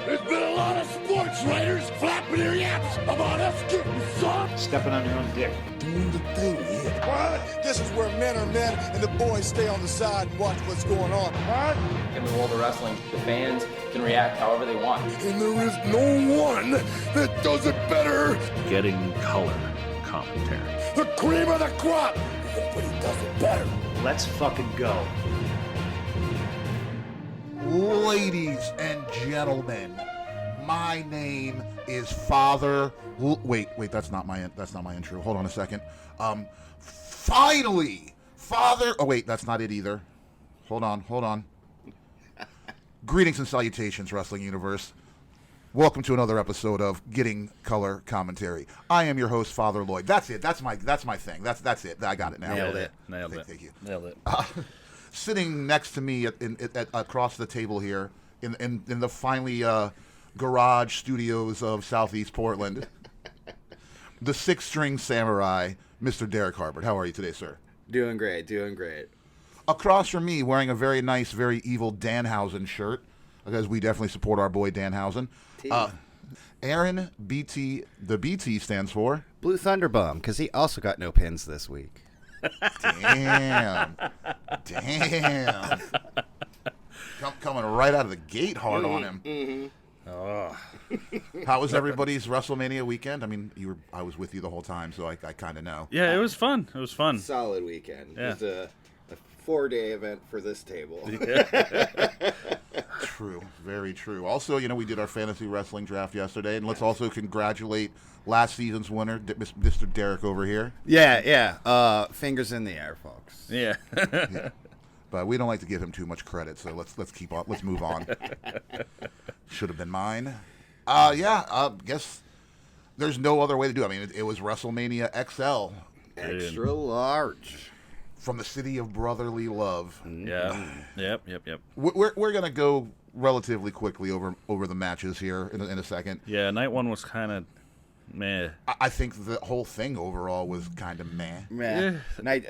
There's been a lot of sports writers flapping their yaps about us getting soft. Stepping on your own dick. Doing the thing here. What? This is where men are men and the boys stay on the side and watch what's going on. What? In the world of wrestling, the fans can react however they want. And there is no one that does it better. Getting color commentary. The cream of the crop. Nobody does it better. Let's fucking go. Ladies and gentlemen, my name is Father. Wait, that's not my intro. Hold on a second. Finally, Father. Oh wait, that's not it either. Hold on. Greetings and salutations, Wrestling Universe. Welcome to another episode of Getting Color Commentary. I am your host, Father Lloyd. That's it. That's my thing. That's it. I got it now. Nailed it. Thank you. Nailed it. Sitting next to me across the table here in the finally garage studios of Southeast Portland, the six-string samurai, Mr. Derrick Harbert. How are you today, sir? Doing great. Across from me, wearing a very nice, very evil Danhausen shirt, because we definitely support our boy Danhausen. Aaron BT, the BT stands for? Blue Thunderbomb, because he also got no pins this week. Damn. Coming right out of the gate hard on him. Mm-hmm. Oh. How was everybody's WrestleMania weekend? I mean, I was with you the whole time, so I kind of know. Yeah, it was fun. Solid weekend. Yeah. It was a 4-day event for this table. True, very true. Also, we did our fantasy wrestling draft yesterday, and let's also congratulate last season's winner, Mr. Derrick over here. Yeah. Fingers in the air, folks. Yeah. Yeah. But we don't like to give him too much credit, so let's move on. Should have been mine. Guess there's no other way to do it. I mean, it was WrestleMania XL. Extra large. From the city of brotherly love. Yeah. Yep. We're gonna go relatively quickly over the matches here in a second. Yeah, night one was kind of meh. I think the whole thing overall was kind of meh. Yeah. Night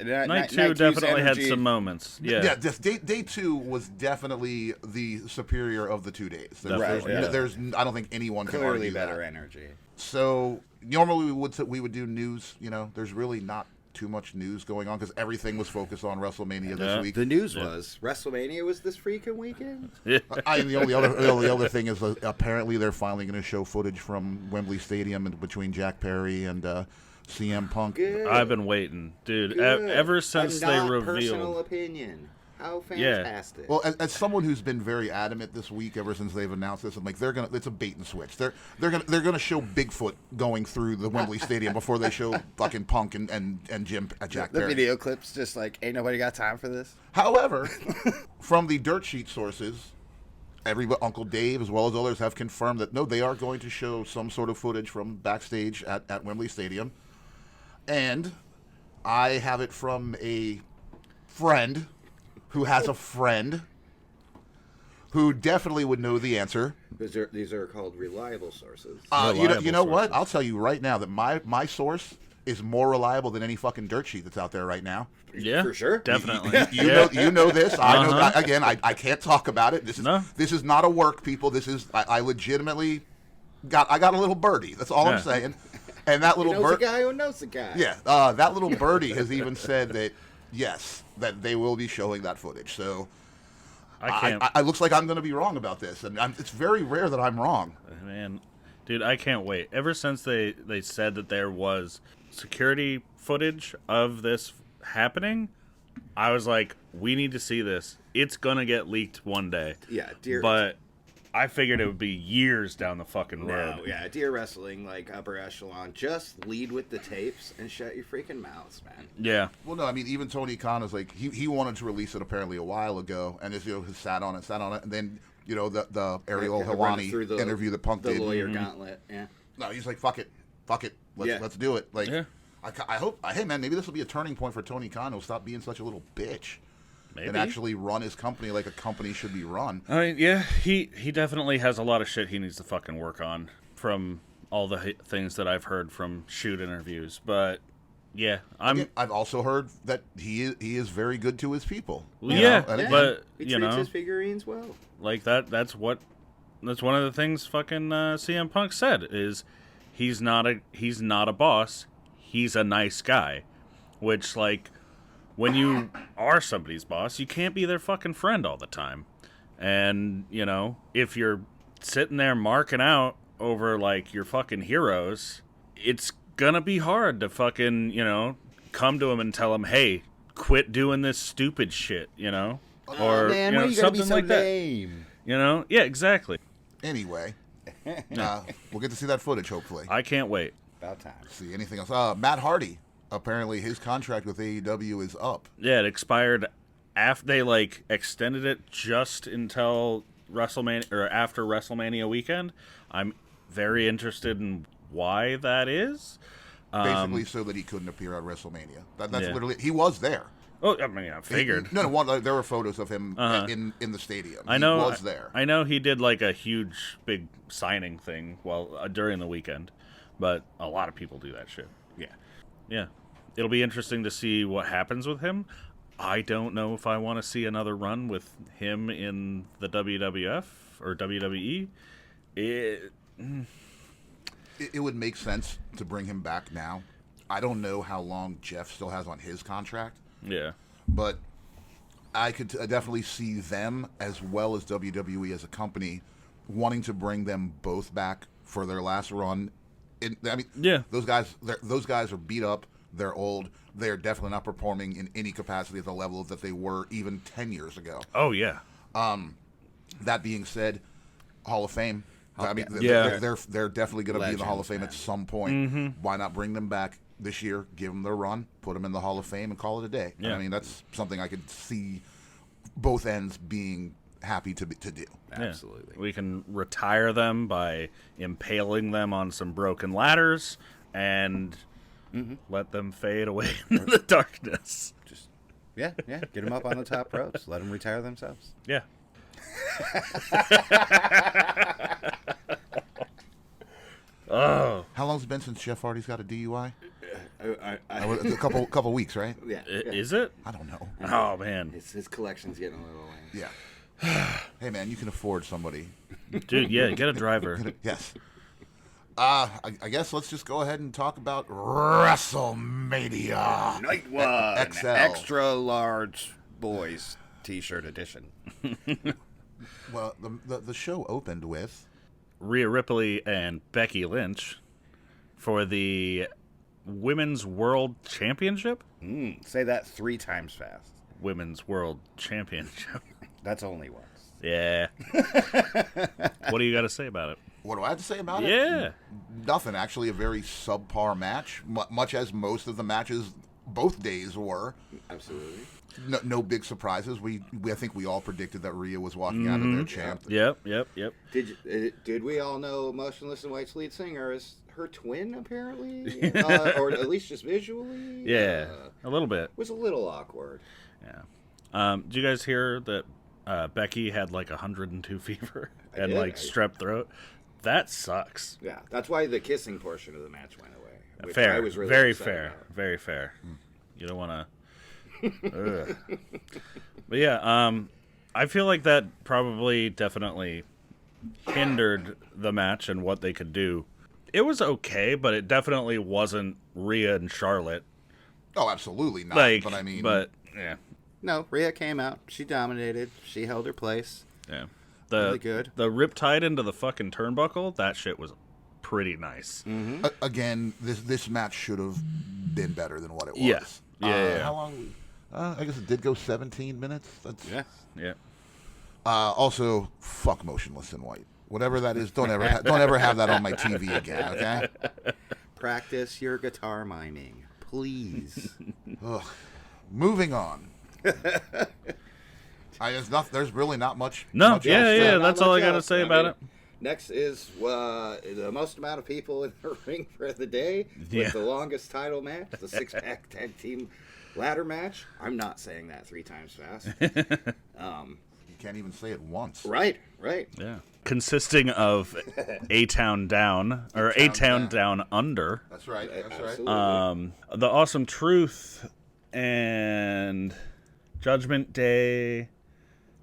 two definitely had energy. some moments. Yeah. Yeah. Day two was definitely the superior of the 2 days. There's I don't think anyone can Clearly argue better that. energy. So normally we would do news. There's really not too much news going on because everything was focused on WrestleMania this week. The news was WrestleMania was this freaking weekend. The only other thing is apparently they're finally going to show footage from Wembley Stadium between Jack Perry and CM Punk. Good. I've been waiting, dude. Good. Ever since they revealed. Personal opinion. How fantastic. Well, as someone who's been very adamant this week, ever since they've announced this, I'm like, it's a bait and switch. They're gonna show Bigfoot going through the Wembley Stadium before they show fucking Punk and Jim Jack Perry. The video clips just like, ain't nobody got time for this. However, from the dirt sheet sources, Uncle Dave as well as others have confirmed that no, they are going to show some sort of footage from backstage at Wembley Stadium, and I have it from a friend who has a friend who definitely would know the answer. These are called reliable sources. You know what? I'll tell you right now that my source is more reliable than any fucking dirt sheet that's out there right now. Yeah, for sure. Definitely. You know this. I know. Again, I can't talk about it. This is not a work, people. This is I legitimately got a little birdie. That's all I'm saying. And that little birdie. Knows a guy who knows a guy. Yeah. That little birdie has even said that. Yes, that they will be showing that footage. So it looks like I'm going to be wrong about this, and it's very rare that I'm wrong. Man, dude, I can't wait. Ever since they said that there was security footage of this happening, I was like, we need to see this. It's going to get leaked one day. Yeah, but I figured it would be years down the fucking road. No, yeah, Dear Wrestling, like upper echelon, just lead with the tapes and shut your freaking mouths, man. Yeah. Well, no, I mean, even Tony Khan is like, he wanted to release it apparently a while ago, and has sat on it, and then the Ariel Helwani interview that Punk did. The lawyer gauntlet, yeah. No, he's like, fuck it, let's do it. Like, I hope, hey man, maybe this will be a turning point for Tony Khan. He'll stop being such a little bitch. Maybe. And actually run his company like a company should be run. I mean, yeah, he definitely has a lot of shit he needs to fucking work on from all the things that I've heard from shoot interviews. But yeah, I've also heard that he is very good to his people. But he treats his figurines well. Like that's what That's one of the things fucking CM Punk said is he's not a boss. He's a nice guy. Which, like, when you are somebody's boss, you can't be their fucking friend all the time. And, you know, if you're sitting there marking out over, like, your fucking heroes, it's gonna be hard to fucking, you know, come to them and tell them, hey, quit doing this stupid shit, you know? Or, man, you know, why you gotta be something so like lame? that. You know? Yeah, exactly. Anyway, we'll get to see that footage, hopefully. I can't wait. About time. See anything else? Matt Hardy, apparently his contract with AEW is up. Yeah, it expired after they, like, extended it just until WrestleMania, or after WrestleMania weekend. I'm very interested in why that is. Basically so that he couldn't appear at WrestleMania. That's Yeah. literally, he was there. Oh, I mean, I figured. There were photos of him in the stadium. I know. He was there. I know he did like a huge, big signing thing during the weekend, but a lot of people do that shit. Yeah. It'll be interesting to see what happens with him. I don't know if I want to see another run with him in the WWF or WWE. It would make sense to bring him back now. I don't know how long Jeff still has on his contract. Yeah. But I could definitely see them, as well as WWE as a company, wanting to bring them both back for their last run. Yeah. Those guys are beat up. They're old. They're definitely not performing in any capacity at the level that they were even 10 years ago. Oh, yeah. That being said, Hall of Fame. I mean, Yeah. they're definitely going to be in the Hall of Fame Legends, at some point. Why not bring them back this year? Give them their run, put them in the Hall of Fame, and call it a day. Yeah. I mean, that's something I could see both ends being happy to do. Absolutely. We can retire them by impaling them on some broken ladders and let them fade away into the darkness. Just get them up on the top ropes. Let them retire themselves. Yeah. Oh, How long's it been since Jeff Hardy's got a DUI? I A couple weeks, right? yeah. is it? I don't know. Oh, man. His collection's getting a little lame. Yeah. Hey, man, you can afford somebody. Dude, yeah, get a driver. Yes. I guess let's just go ahead and talk about WrestleMania. Night one. XL. Extra large boys T-shirt edition. Well, the show opened with Rhea Ripley and Becky Lynch for the Women's World Championship? Say that 3 times fast. Women's World Championship. That's only once. Yeah. What do you got to say about it? what do I have to say about it? Yeah. Nothing. Actually, a very subpar match, much as most of the matches both days were. Absolutely. No big surprises. I think we all predicted that Rhea was walking out of their champ. Yep. Did we all know Motionless in White's lead singer is her twin, apparently? Or at least just visually? Yeah. A little bit. Was a little awkward. Yeah. Did you guys hear that Becky had like 102 fever and did. like strep throat? That sucks. Yeah, that's why the kissing portion of the match went away. Which Fair. I was really Very upset fair. about. Very fair. You don't want to. But yeah, I feel like that probably definitely hindered the match and what they could do. It was okay, but it definitely wasn't Rhea and Charlotte. Oh, absolutely not. Like, but I mean, yeah, No, Rhea came out. She dominated. She held her place. yeah. Really good. The riptide into the fucking turnbuckle, that shit was pretty nice. again, this match should have been better than what it was. Yeah. Yeah. How long? I guess it did go 17 minutes. That's Yeah. Also, fuck Motionless in White. Whatever that is, don't ever have that on my TV again. Okay. Practice your guitar miming, please. Ugh. Moving on. There's really not much. No, much else yeah. to- That's Not all I much got to else. say I about mean, it. Next is the most amount of people in the ring for the day Yeah. with the longest title match, the six-pack tag team ladder match. I'm not saying that 3 times fast. You can't even say it once. Right. Yeah. Consisting of A-Town Down, or A-Town Down Under, That's right. That's right. Absolutely. The Awesome Truth, and Judgment Day,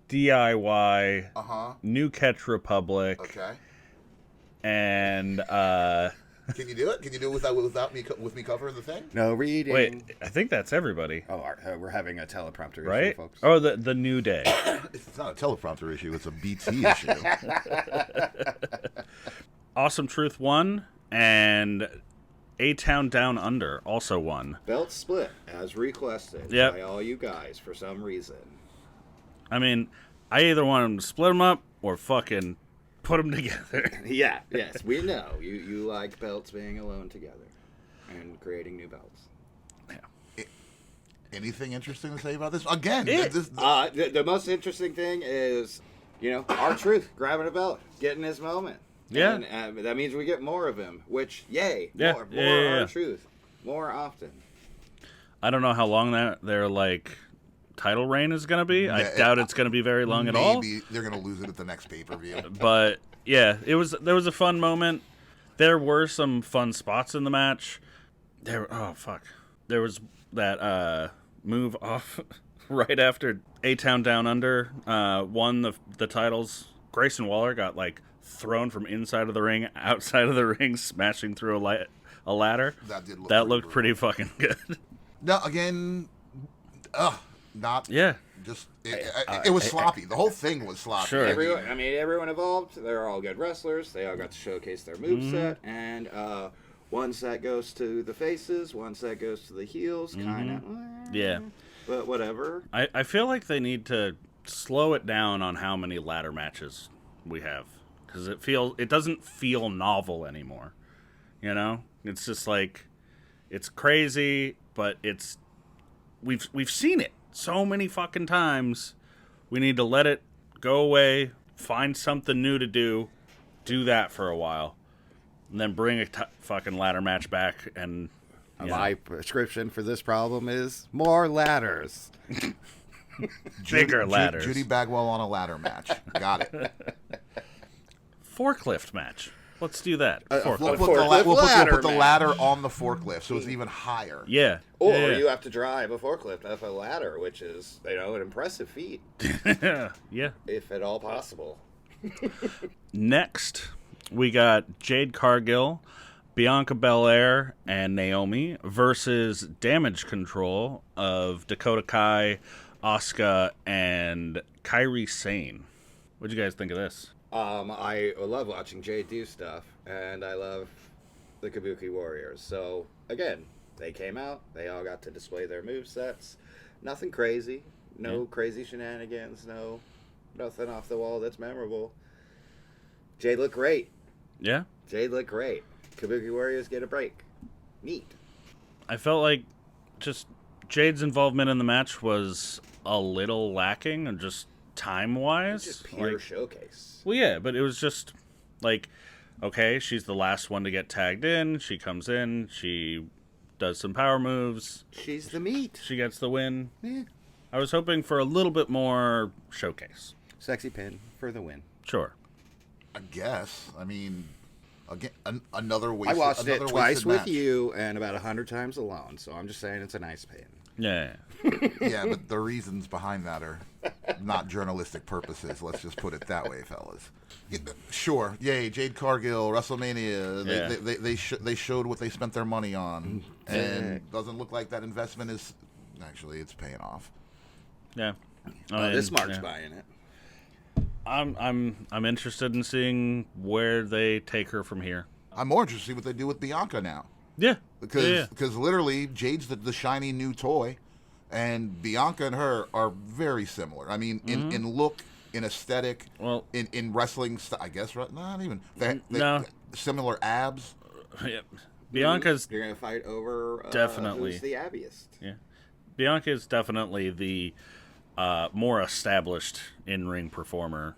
DIY, Uh-huh. New Catch Republic, Okay. and Can you do it? Can you do it without me covering the thing? No reading. wait, I think that's everybody, Oh, we're having a teleprompter issue, right? folks. Oh, the New Day. It's not a teleprompter issue. It's a BT issue. Awesome Truth won, and A-Town Down Under also won. Belt split as requested Yep. by all you guys for some reason. I mean, I either want them to split them up or fucking put them together. Yeah, yes, we know. You like belts being alone together and creating new belts. Anything interesting to say about this? Again, The most interesting thing is, R-Truth grabbing a belt, getting his moment. Yeah. And that means we get more of him, which, yay, Yeah, more yeah. R-Truth, more often. I don't know how long their title reign is going to be. I Yeah, doubt it's going to be very long at all. Maybe they're going to lose it at the next pay-per-view. But yeah, there was a fun moment. There were some fun spots in the match. There was that move off right after A-Town Down Under won the titles. Grayson Waller got thrown from inside of the ring, outside of the ring, smashing through a ladder. That looked pretty fucking good. No, again, not. Yeah. Just it was sloppy. The whole thing was sloppy. Sure. Everyone involved, they're all good wrestlers. They all got to showcase their moveset. And one set goes to the faces, one set goes to the heels. Kind of. Yeah. But whatever. I feel like they need to slow it down on how many ladder matches we have, because it doesn't feel novel anymore. It's just it's crazy, but we've seen it so many fucking times. We need to let it go away, find something new to do that for a while, and then bring a fucking ladder match back. And My prescription for this problem is more ladders. bigger ladders. Judy Bagwell on a ladder match. Got it. Forklift match. Let's do that. We'll Forklift. put the ladder on the forklift, so it's even higher. Yeah. Or yeah. you have to drive a forklift up a ladder, which is, an impressive feat, Yeah. if at all possible. Next, we got Jade Cargill, Bianca Belair, and Naomi versus Damage Control of Dakota Kai, Asuka, and Kairi Sane. What'd you guys think of this? I love watching Jade do stuff, and I love the Kabuki Warriors. So, again, they came out, they all got to display their movesets. Nothing crazy, no crazy shenanigans, nothing off the wall that's memorable. Jade looked great. Yeah? Jade looked great. Kabuki Warriors get a break. Neat. I felt like just Jade's involvement in the match was a little lacking, and just time-wise. Just pure showcase. Well, yeah, but it was just okay, she's the last one to get tagged in. She comes in, she does some power moves. She's the meat. She gets the win. Yeah. I was hoping for a little bit more showcase. Sexy pin for the win. Sure. I guess. I mean, again, another I wasted. watched it another twice wasted with match. you and about 100 times alone, so I'm just saying it's a nice pin. Yeah. Yeah, but the reasons behind that are not journalistic purposes. Let's just put it that way, fellas. Yeah, sure. Yay, Jade Cargill, WrestleMania. They showed what they spent their money on, and doesn't look like that investment is actually it's paying off. Yeah. This Mark's buying it. I'm interested in seeing where they take her from here. I'm more interested in what they do with Bianca now. Yeah. Because literally Jade's the shiny new toy, and Bianca and her are very similar. I mean, in look, in aesthetic, in wrestling, I guess. Not even. They similar abs. Yeah. Bianca's You're gonna fight over definitely who's the abbiest. Yeah. Bianca is definitely the more established in-ring performer.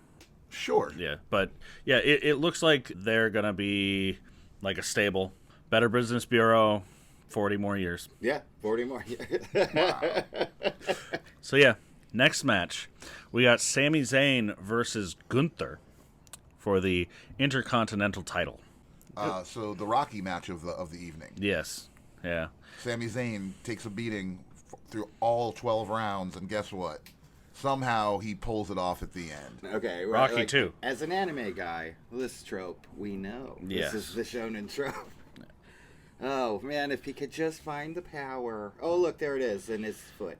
Sure. Yeah, but yeah, it looks like they're gonna be like a stable. Better Business Bureau, 40 more years. Yeah, 40 more. Wow. So yeah, next match, we got Sami Zayn versus Gunther for the Intercontinental title. So the Rocky match of the evening. Yes. Yeah. Sami Zayn takes a beating through all 12 rounds, and guess what? somehow he pulls it off at the end. Okay, Rocky too. As an anime guy, this trope we know. Yes. This is the shonen trope. Oh man, if he could just find the power. Oh look, there it is in his foot.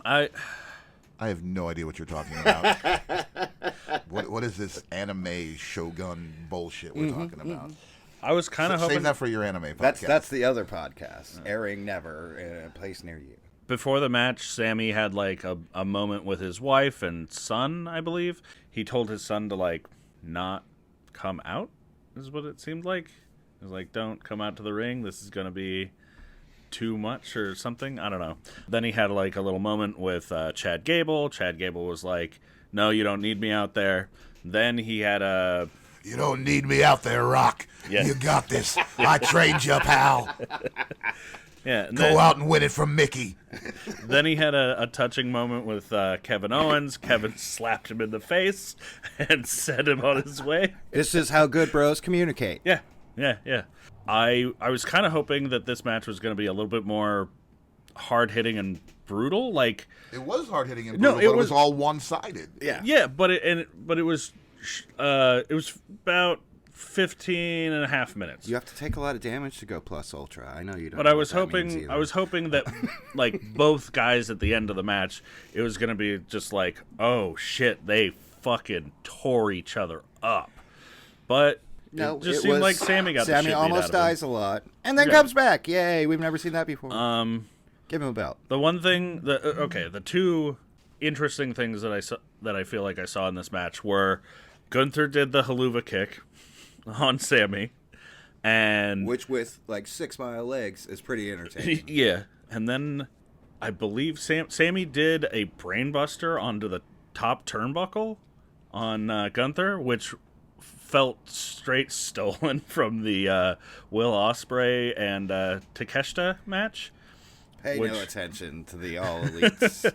I have no idea what you're talking about. What is this anime Shogun bullshit we're talking about? I was kind of hoping Save that for your anime podcast. That's the other podcast, airing never in a place near you. before the match, Sammy had like a moment with his wife and son, I believe. He told his son to like not come out, is what it seemed like. He was like, don't come out to the ring. This is going to be too much or something. I don't know. Then he had like a little moment with Chad Gable. Chad Gable was like, no, you don't need me out there. Then he had a... You don't need me out there, Rock. Yeah. You got this. I trained you, pal. Yeah, and Go out and win it from Mickey. Then he had a touching moment with Kevin Owens. Kevin slapped him in the face and sent him on his way. This is how good bros communicate. Yeah. I was kind of hoping that this match was going to be a little bit more hard-hitting and brutal. Like, It was hard hitting and No, brutal, it but it was was- all one sided. yeah, but it was about 15 and a half minutes. You have to take a lot of damage to go plus ultra. I know you don't. But know I what was that means hoping either. I was hoping that like both guys at the end of the match, it was going to be just like, oh shit, they fucking tore each other up. But No, it just it seemed was- like Sammy got the Sammy shit beat almost out of him. dies a lot, and then Yeah. comes back. Yay! We've never seen that before. Give him a belt. The one thing the two interesting things that I saw that I feel like I saw in this match were Gunther did the haluva kick on Sammy, and Which with like 6 mile legs is pretty entertaining. yeah, and then I believe Sammy did a brainbuster onto the top turnbuckle on Gunther, which felt straight stolen from the Will Ospreay and Takeshita match. Pay Which- no attention to the all elites.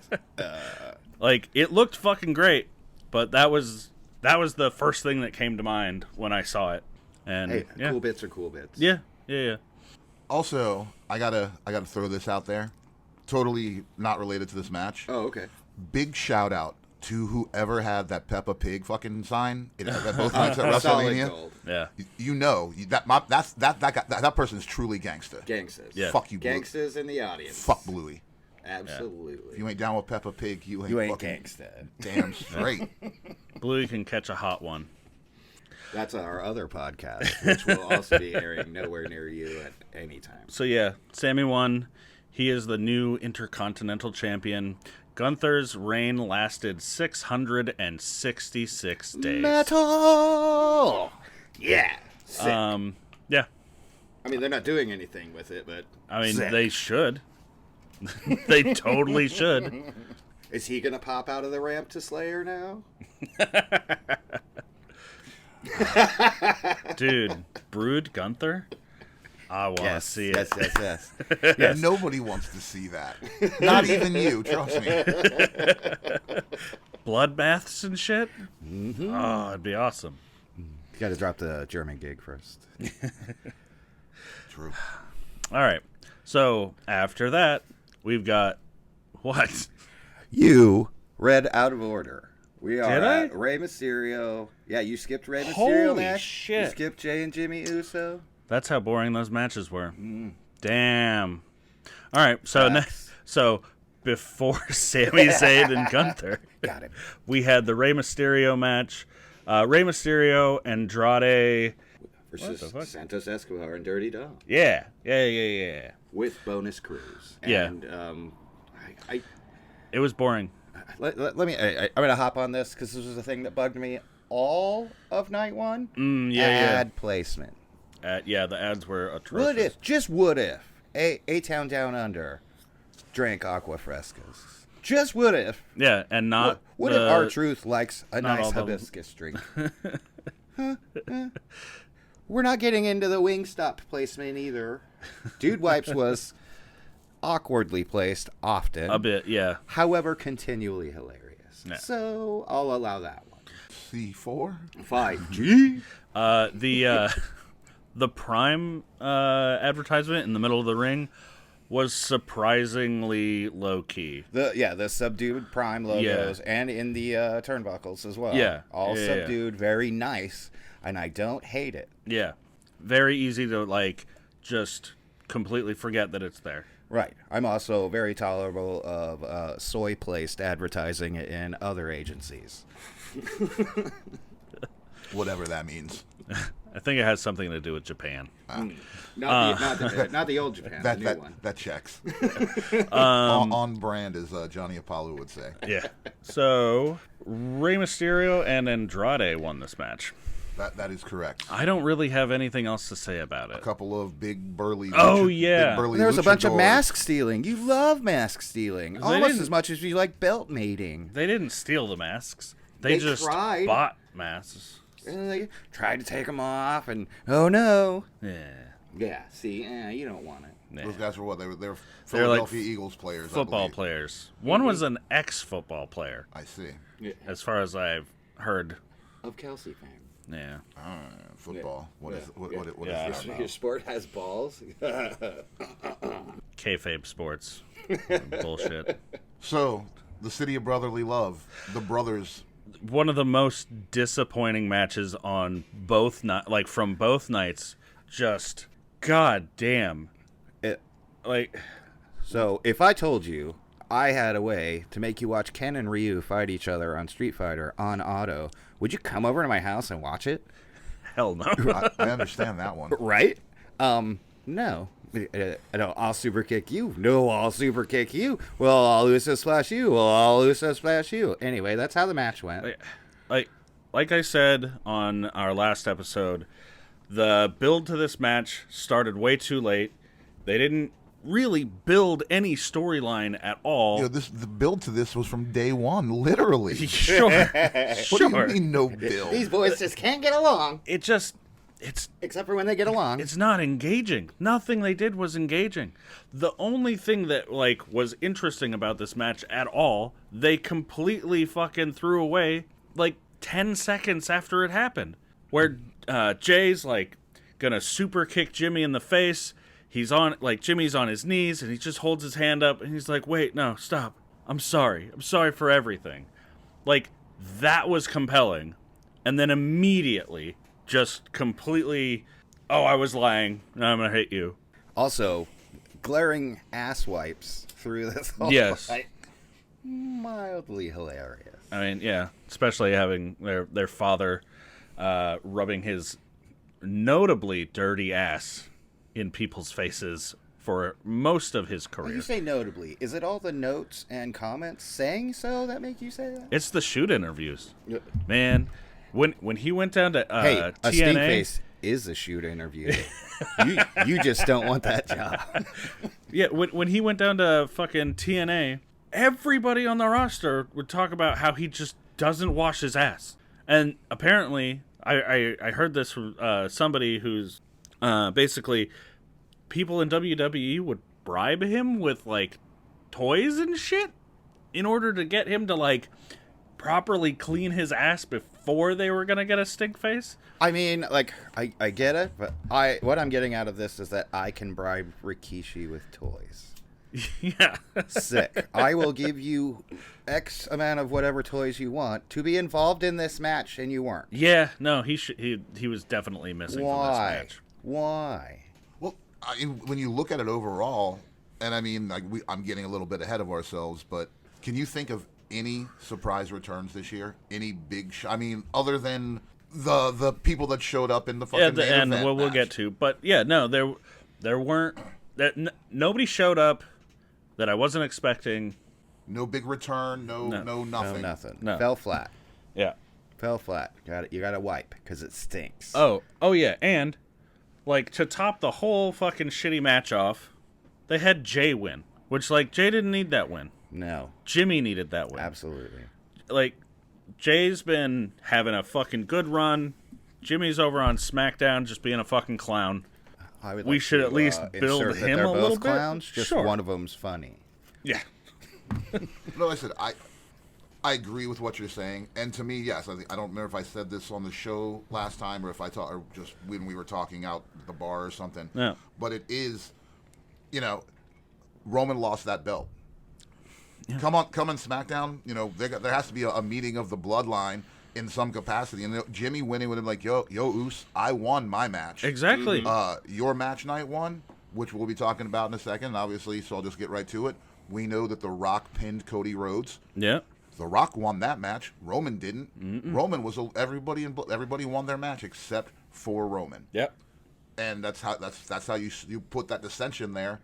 Like, it looked fucking great, but that was the first thing that came to mind when I saw it. And Hey, yeah. cool bits are cool bits. Yeah. Also, I gotta throw this out there. Totally not related to this match. Oh, okay. Big shout out to whoever had that Peppa Pig fucking sign at both nights at Solid WrestleMania. gold. Yeah. You know that person is truly gangsta. Gangsters. Yeah. Fuck you, Blue. Gangsters in the audience. Fuck Bluey. Absolutely. If you ain't down with Peppa Pig, you You ain't fucking gangsta. damn straight. Bluey can catch a hot one. That's our other podcast. Which will also be airing nowhere near you at any time. So yeah, Sammy won. He is the new Intercontinental Champion. Gunther's reign lasted 666 days. Metal. Yeah. Sick. Yeah. I mean, they're not doing anything with it, but I mean, Sick. they should. They totally should. is he going to pop out of the ramp to Slayer now? Dude, Brood Gunther? I want to see it. Yes. Nobody wants to see that. Not even you. Trust me. Bloodbaths and shit? Mm-hmm. Oh, it'd be awesome. You got to drop the German gig first. True. All right. So after that, we've got what? You read out of order. We are Did I? at Rey Mysterio. Yeah, you skipped Rey Mysterio Holy match. shit. You skipped Jay and Jimmy Uso. That's how boring those matches were. Damn. All right. So so before Sami Zayn and Gunther, Got him. we had the Rey Mysterio match. Rey Mysterio, Andrade. Versus the fuck? Santos Escobar and Dirty Dom. Yeah. With bonus crews. Yeah. And I It was boring. Let me. I'm gonna hop on this because this was a thing that bugged me all of night one. Ad placement. Yeah, the ads were atrocious. What if A Town Down Under drank aqua frescas? Just what if? Yeah, and not. What if R-Truth likes a not nice all of them. hibiscus drink? We're not getting into the Wingstop placement either. Dude Wipes was awkwardly placed often. A bit, yeah. However, continually hilarious. Yeah. So I'll allow that one. C4? 5G. The Prime advertisement in the middle of the ring was surprisingly low key. The subdued Prime logos and in the turnbuckles as well. Yeah. All Yeah, subdued, very nice, and I don't hate it. Yeah. Very easy to, like, just completely forget that it's there. Right. I'm also very tolerable of soy-placed advertising in other agencies. Whatever that means. I think it has something to do with Japan. Not the old Japan, the new one. That checks. On brand, as Johnny Apollo would say. Yeah. So, Rey Mysterio and Andrade won this match. That is correct. I don't really have anything else to say about it. A couple of big burly. Yeah. There was a bunch of mask stealing. You love mask stealing almost didn't- as much as you like belt mating. They didn't steal the masks. They just tried. bought masks. And they tried to take them off, and oh no. Yeah. Yeah, see, you don't want it. Nah. Those guys were what? They were They're Philadelphia like Eagles players. Football players. One was an ex-football player, I see. as far as I've heard. Of Kelsey fame. Yeah. Football. What is Yeah. that about? Your sport has balls. Kayfabe sports. Bullshit. So, the City of Brotherly Love, the brothers. One of the most disappointing matches on both from both nights. Just god damn. So if I told you I had a way to make you watch Ken and Ryu fight each other on Street Fighter on auto, would you come over to my house and watch it? Hell no. I understand that one. Right? No. I'll super kick you. No, I'll super kick you. Well, I'll Uso splash you. Well, I'll Uso splash you. Anyway, that's how the match went. Like I said on our last episode, the build to this match started way too late. They didn't really build any storyline at all. The build to this was from day one, literally. Sure. What do you mean no build? These boys just can't get along. It's Except for when they get along. It's not engaging. Nothing they did was engaging. The only thing that was interesting about this match at all, they completely fucking threw away 10 seconds after it happened. Where Jay's gonna super kick Jimmy in the face. He's on Jimmy's on his knees and he just holds his hand up and he's like, "Wait, no, stop. I'm sorry. I'm sorry for everything." That was compelling. And then immediately just completely, "Oh, I was lying. Now I'm going to hit you." Also, glaring ass wipes through this whole fight. Mildly hilarious. I mean, yeah, especially having their father rubbing his notably dirty ass in people's faces for most of his career. When you say notably, is it all the notes and comments saying so that make you say that? It's the shoot interviews. Man, when he went down to hey, TNA... a stink face is a shoot interview. you just don't want that job. Yeah, when he went down to fucking TNA, everybody on the roster would talk about how he just doesn't wash his ass. And apparently, I heard this from somebody who's basically people in WWE would bribe him with toys and shit in order to get him to properly clean his ass before they were gonna get a stink face. I mean, I get it, but what I'm getting out of this is that I can bribe Rikishi with toys. Yeah. Sick. I will give you X amount of whatever toys you want to be involved in this match, and you weren't. Yeah, no, he was definitely missing from this match. Why? Well, when you look at it overall, and I mean, I'm getting a little bit ahead of ourselves, but can you think of any surprise returns this year? Any big other than the people that showed up in the fucking main and event we'll match? get to, but yeah, no, there weren't nobody showed up that I wasn't expecting. No big return, no nothing. No, nothing. No. Fell flat. Yeah. Fell flat. You got to wipe because it stinks. Oh yeah, and to top the whole fucking shitty match off, they had Jay win, which Jay didn't need that win. No. Jimmy needed that win. Absolutely. Jay's been having a fucking good run. Jimmy's over on SmackDown just being a fucking clown. We should at least build insert that him they're a both little clowns, bit. Just Sure. one of them's funny. Yeah. No, I said I agree with what you're saying, and to me, yes. I don't remember if I said this on the show last time or if or just when we were talking out at the bar or something. Yeah. But it is, Roman lost that belt. Yeah. Come on SmackDown. There has to be a meeting of the bloodline in some capacity. And Jimmy winning with him like, yo, Uso, I won my match. Exactly. Your match night won, which we'll be talking about in a second, obviously. So I'll just get right to it. We know that The Rock pinned Cody Rhodes. Yeah. The Rock won that match. Roman didn't. Mm-mm. Roman was everybody won their match except for Roman. Yep. And that's how you put that dissension there.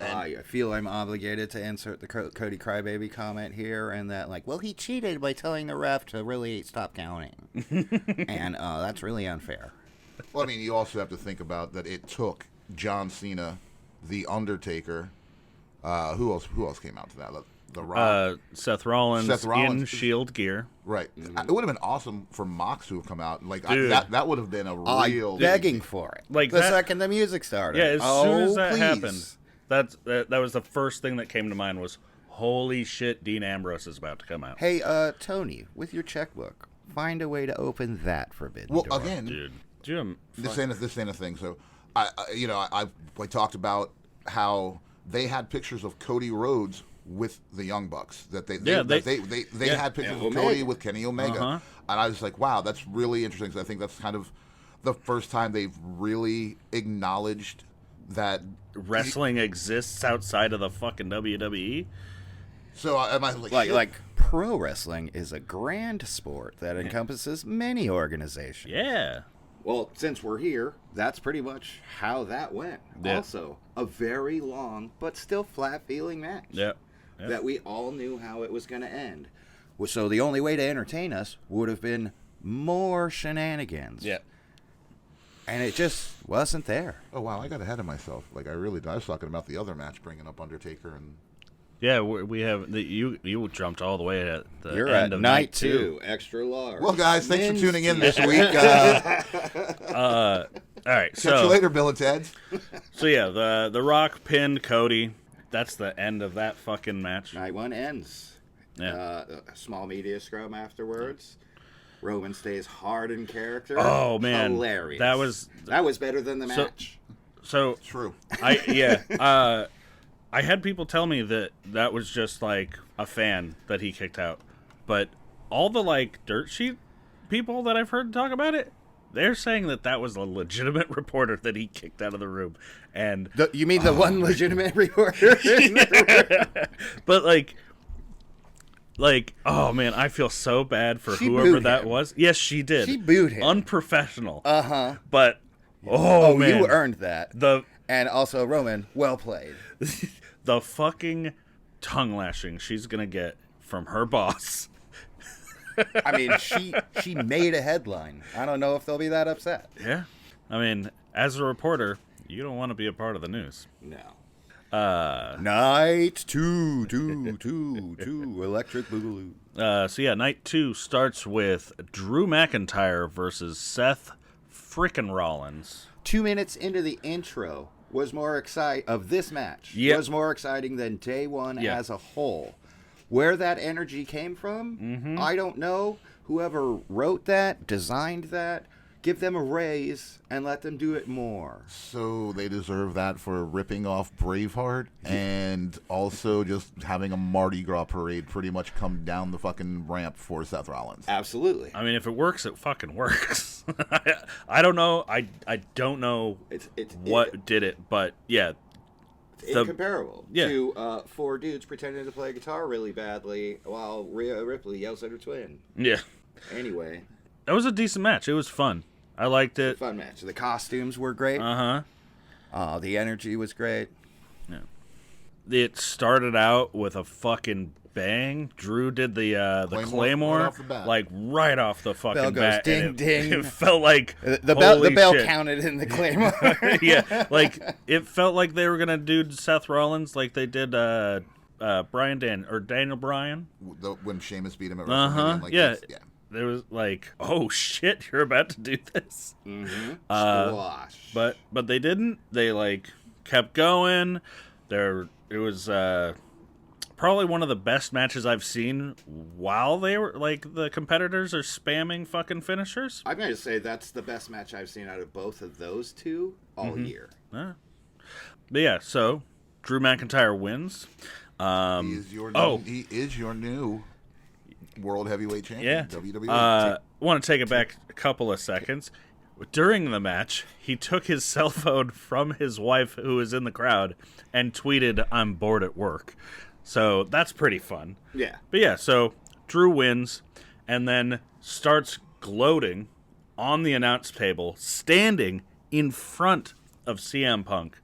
And I feel I'm obligated to insert the Cody Crybaby comment here, and that well, he cheated by telling the ref to really stop counting, and that's really unfair. Well, I mean, you also have to think about that it took John Cena, The Undertaker, who else came out to that? The Rock, Seth Rollins in Shield gear. Right. Mm-hmm. It would have been awesome for Mox to have come out. Dude. That would have been a real... I'm begging for it. The second the music started. Yeah, as soon as that please. happened, that was the first thing that came to mind was, holy shit, Dean Ambrose is about to come out. Hey, Tony, with your checkbook, find a way to open that forbidden door. Again, dude, this ain't a thing. So, I talked about how they had pictures of Cody Rhodes with the Young Bucks. That they had pictures of Cody with Kenny Omega, and I was like, wow, that's really interesting. Because I think that's kind of the first time they've really acknowledged that wrestling exists outside of the fucking WWE. So am I like pro wrestling is a grand sport that encompasses many organizations. Yeah. Well, since we're here, that's pretty much how that went. Yeah. Also, a very long but still flat-feeling match. Yep. That we all knew how it was going to end. So the only way to entertain us would have been more shenanigans. Yeah. And it just wasn't there. Oh, wow, I got ahead of myself. I really did. I was talking about the other match, bringing up Undertaker and... Yeah, we have... You jumped all the way at the You're end at of night 2. Extra large. Well, guys, thanks for tuning in this week. All right, Catch you later, Bill and Ted. So, yeah, the Rock pinned Cody. That's the end of that fucking match. Night 1 ends. Yeah. A small media scrum afterwards. Roman stays hard in character. Oh, man. Hilarious. That was better than the match. So true. I had people tell me that was just like a fan that he kicked out, but all the dirt sheet people that I've heard talk about it, they're saying that was a legitimate reporter that he kicked out of the room. And You mean the one legitimate reporter? But oh man, I feel so bad for She whoever booed that him. was. Yes, she did. She booed him. Unprofessional. Uh-huh. But oh man, you earned that. The And also, Roman, well played. the fucking tongue lashing she's gonna get from her boss. I mean, she made a headline. I don't know if they'll be that upset. Yeah. I mean, as a reporter, you don't want to be a part of the news. No. Night 2, Electric Boogaloo. So yeah, night 2 starts with Drew McIntyre versus Seth frickin' Rollins. 2 minutes into the intro was more exciting of this match. Yep. Was more exciting than day 1 Yeah. as a whole. Where that energy came from, I don't know. Whoever wrote that, designed that, give them a raise and let them do it more. So they deserve that for ripping off Braveheart and also just having a Mardi Gras parade pretty much come down the fucking ramp for Seth Rollins. Absolutely. I mean, if it works, it fucking works. I don't know. I don't know what did it, but yeah. Incomparable Yeah. to 4 dudes pretending to play guitar really badly while Rhea Ripley yells at her twin. Yeah. Anyway. That was a decent match. It was fun. I liked it. Fun match. The costumes were great. The energy was great. Yeah. It started out with a fucking bang. Drew did the Claymore right off the bat. right off the fucking Bell goes bat. ding, and ding. It felt like The holy bell shit. counted in the Claymore. Yeah, it felt like they were gonna do Seth Rollins like they did Daniel Bryan. When Sheamus beat him at WrestleMania. Yeah. There was oh shit, you're about to do this. Squash. But they didn't. They kept going. It was probably one of the best matches I've seen while they were the competitors are spamming fucking finishers. I'm going to say that's the best match I've seen out of both of those two all year. But yeah, so Drew McIntyre wins. He is your new World Heavyweight Champion. WWE. Want to take it back a couple of seconds. During the match, he took his cell phone from his wife, who was in the crowd, and tweeted, "I'm bored at work." So that's pretty fun. Yeah. But yeah, so Drew wins and then starts gloating on the announce table, standing in front of CM Punk,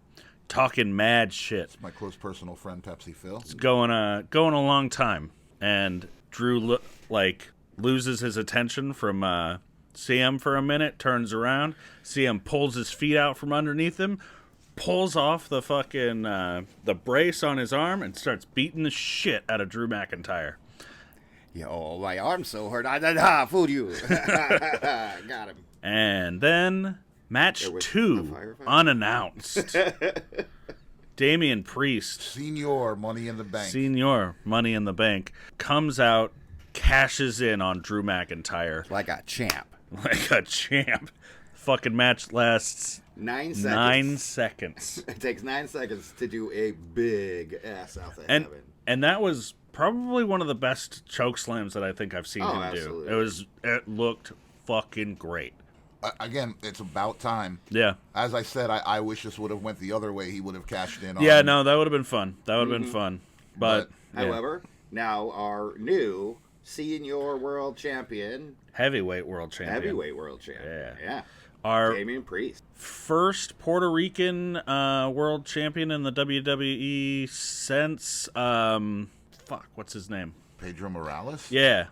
talking mad shit. My close personal friend Pepsi Phil. It's going a long time, and Drew loses his attention from CM for a minute, turns around, CM pulls his feet out from underneath him, pulls off the fucking the brace on his arm, and starts beating the shit out of Drew McIntyre. Yo, my arm's so hurt. I fooled you. Got him. And then match 2, unannounced. Damian Priest, Senior Money in the Bank, comes out, cashes in on Drew McIntyre. Like a champ. Fucking match lasts 9 seconds. 9 seconds. It takes 9 seconds to do a big ass out of and heaven. and that was probably one of the best choke slams that I think I've seen him absolutely. do. It looked fucking great. Again, it's about time. Yeah. As I said, I wish this would have went the other way. He would have cashed in on. Yeah, no, that would have been fun. But yeah. However, now our new senior world champion, heavyweight world champion. Yeah. Our Damian Priest. first Puerto Rican world champion in the WWE since what's his name? Pedro Morales? Yeah.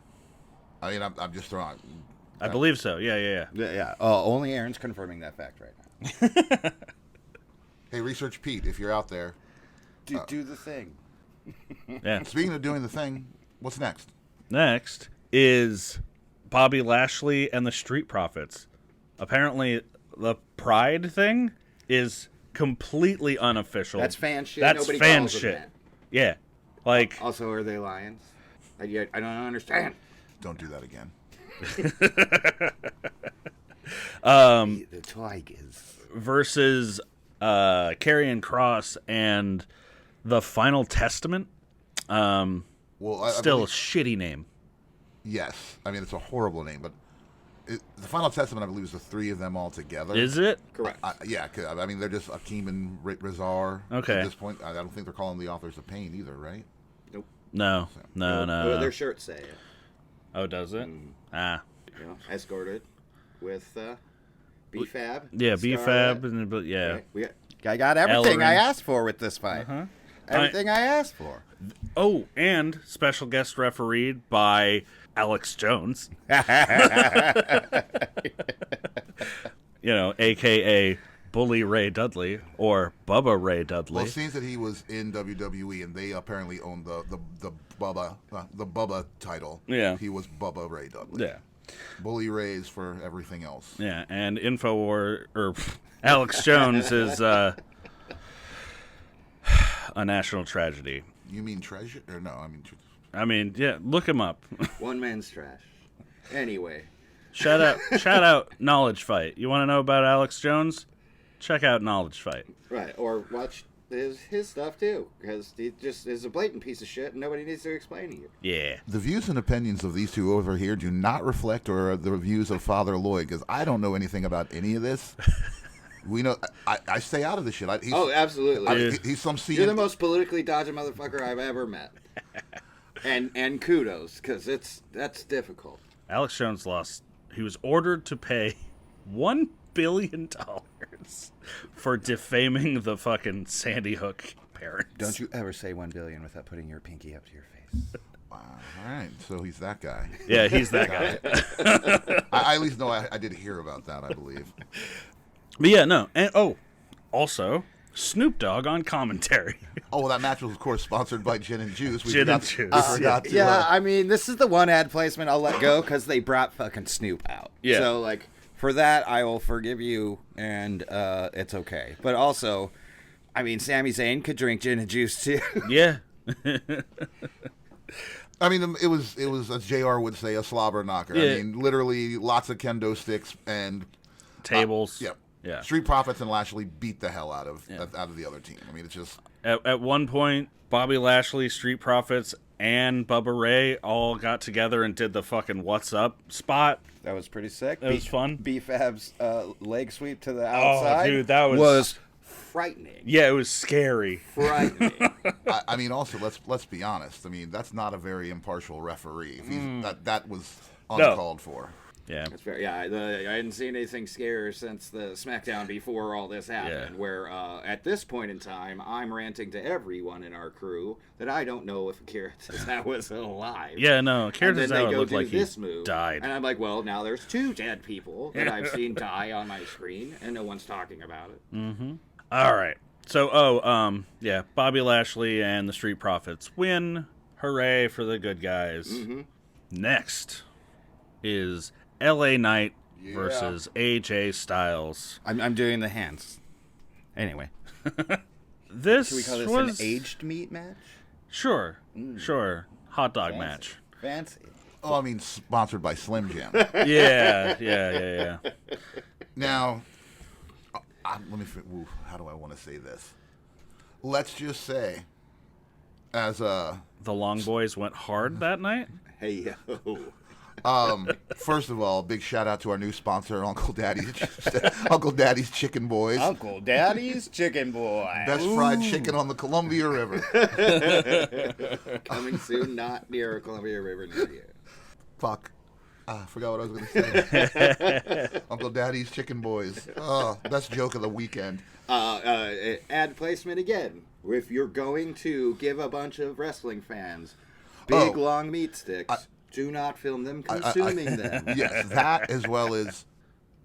I mean, I'm just throwing. I believe so. Yeah. Only Aaron's confirming that fact right now. Hey, Research Pete, if you're out there. Do the thing. Yeah. Speaking of doing the thing, what's next? Next is Bobby Lashley and the Street Profits. Apparently, the Pride thing is completely unofficial. That's fan shit. That's Nobody fan calls them shit. that. Yeah. Like, Also, are they lions? I don't understand. Don't do that again. The Tigers. versus Karrion Kross and the Final Testament. Well, Still a shitty name. Yes. I mean, it's a horrible name, but the Final Testament, I believe, is the three of them all together. Is it? Correct. Yeah. I mean, they're just Akeem and Rizar. Okay. At this point, I don't think they're calling the authors of pain either, right? Nope. No. Their shirts say it. Oh, does it? Ah. Escorted with B-Fab. Yeah, B-Fab. And, yeah. Right. We got I got everything Ellering. I asked for with this fight. Everything I asked for. Oh, and special guest refereed by Alex Jones. A.K.A. Bully Ray Dudley or Bubba Ray Dudley. Well, it seems that he was in WWE, and they apparently owned the Bubba title. Yeah. He was Bubba Ray Dudley. Yeah. Bully Rays for everything else. Yeah, and Alex Jones is a national tragedy. You mean treasure? Or no, I mean, yeah, look him up. one man's trash. Anyway. Shout out Knowledge Fight. You want to know about Alex Jones? Check out Knowledge Fight. Right, or watch his stuff too, because he just is a blatant piece of shit and nobody needs to explain to you. Yeah. The views and opinions of these two over here do not reflect or the views of Father Lloyd, because I don't know anything about any of this. We know I stay out of this shit. Absolutely. He's some You're the most politically dodgy motherfucker I've ever met. And kudos, because that's difficult. Alex Jones lost. He was ordered to pay $1 billion for defaming the fucking Sandy Hook parents. Don't you ever say 1 billion without putting your pinky up to your face. Wow. All right, so he's that guy. Yeah, he's that guy. I at least know I did hear about that, I believe. But yeah, no. And also Snoop Dogg on commentary. Oh, well, that match was, of course, sponsored by Gin and Juice. Gin and Juice. We forgot to, I mean, this is the one ad placement I'll let go because they brought fucking Snoop out. Yeah. So, like, for that, I will forgive you, and it's okay. But also, I mean, Sami Zayn could drink gin and juice, too. Yeah. I mean, it was, as JR would say, a slobber knocker. Yeah. I mean, literally lots of kendo sticks and... Tables. Yep. Yeah. Street Profits and Lashley beat the hell out of the other team. I mean, it's just At one point, Bobby Lashley, Street Profits, and Bubba Ray all got together and did the fucking "What's Up" spot. That was pretty sick. That was fun. B-Fab's leg sweep to the outside. Oh, dude, that was frightening. Yeah, it was scary. Frightening. I mean, also let's be honest. I mean, that's not a very impartial referee. That was uncalled for. Yeah. That's fair. Yeah, I hadn't seen anything scarier since the SmackDown before all this happened, where at this point in time, I'm ranting to everyone in our crew that I don't know if Akira Tozawa was alive. Yeah, no, Akira And then they Tozawa go looked do like this he move, died. and I'm like, well, now there's 2 dead people that I've seen die on my screen, and no one's talking about it. Mm-hmm. All right. So, Bobby Lashley and the Street Profits win. Hooray for the good guys. Mm-hmm. Next is LA Knight versus AJ Styles. I'm doing the hands. Anyway. This Should we call this was an aged meat match? Sure. Hot dog Fancy. match. Fancy. Oh, I mean, sponsored by Slim Jim. Yeah. Now, how do I want to say this? Let's just say, as a The Long Boys went hard that night. Hey, yo. first of all, big shout out to our new sponsor, Uncle Daddy's Chicken Boys. Uncle Daddy's Chicken Boy. Best fried chicken on the Columbia River. Coming soon, not near Columbia River near you. Fuck. I forgot what I was going to say. Uncle Daddy's Chicken Boys. Oh, best joke of the weekend. Ad placement again. If you're going to give a bunch of wrestling fans big, long meat sticks, do not film them consuming them. Yes, that as well as...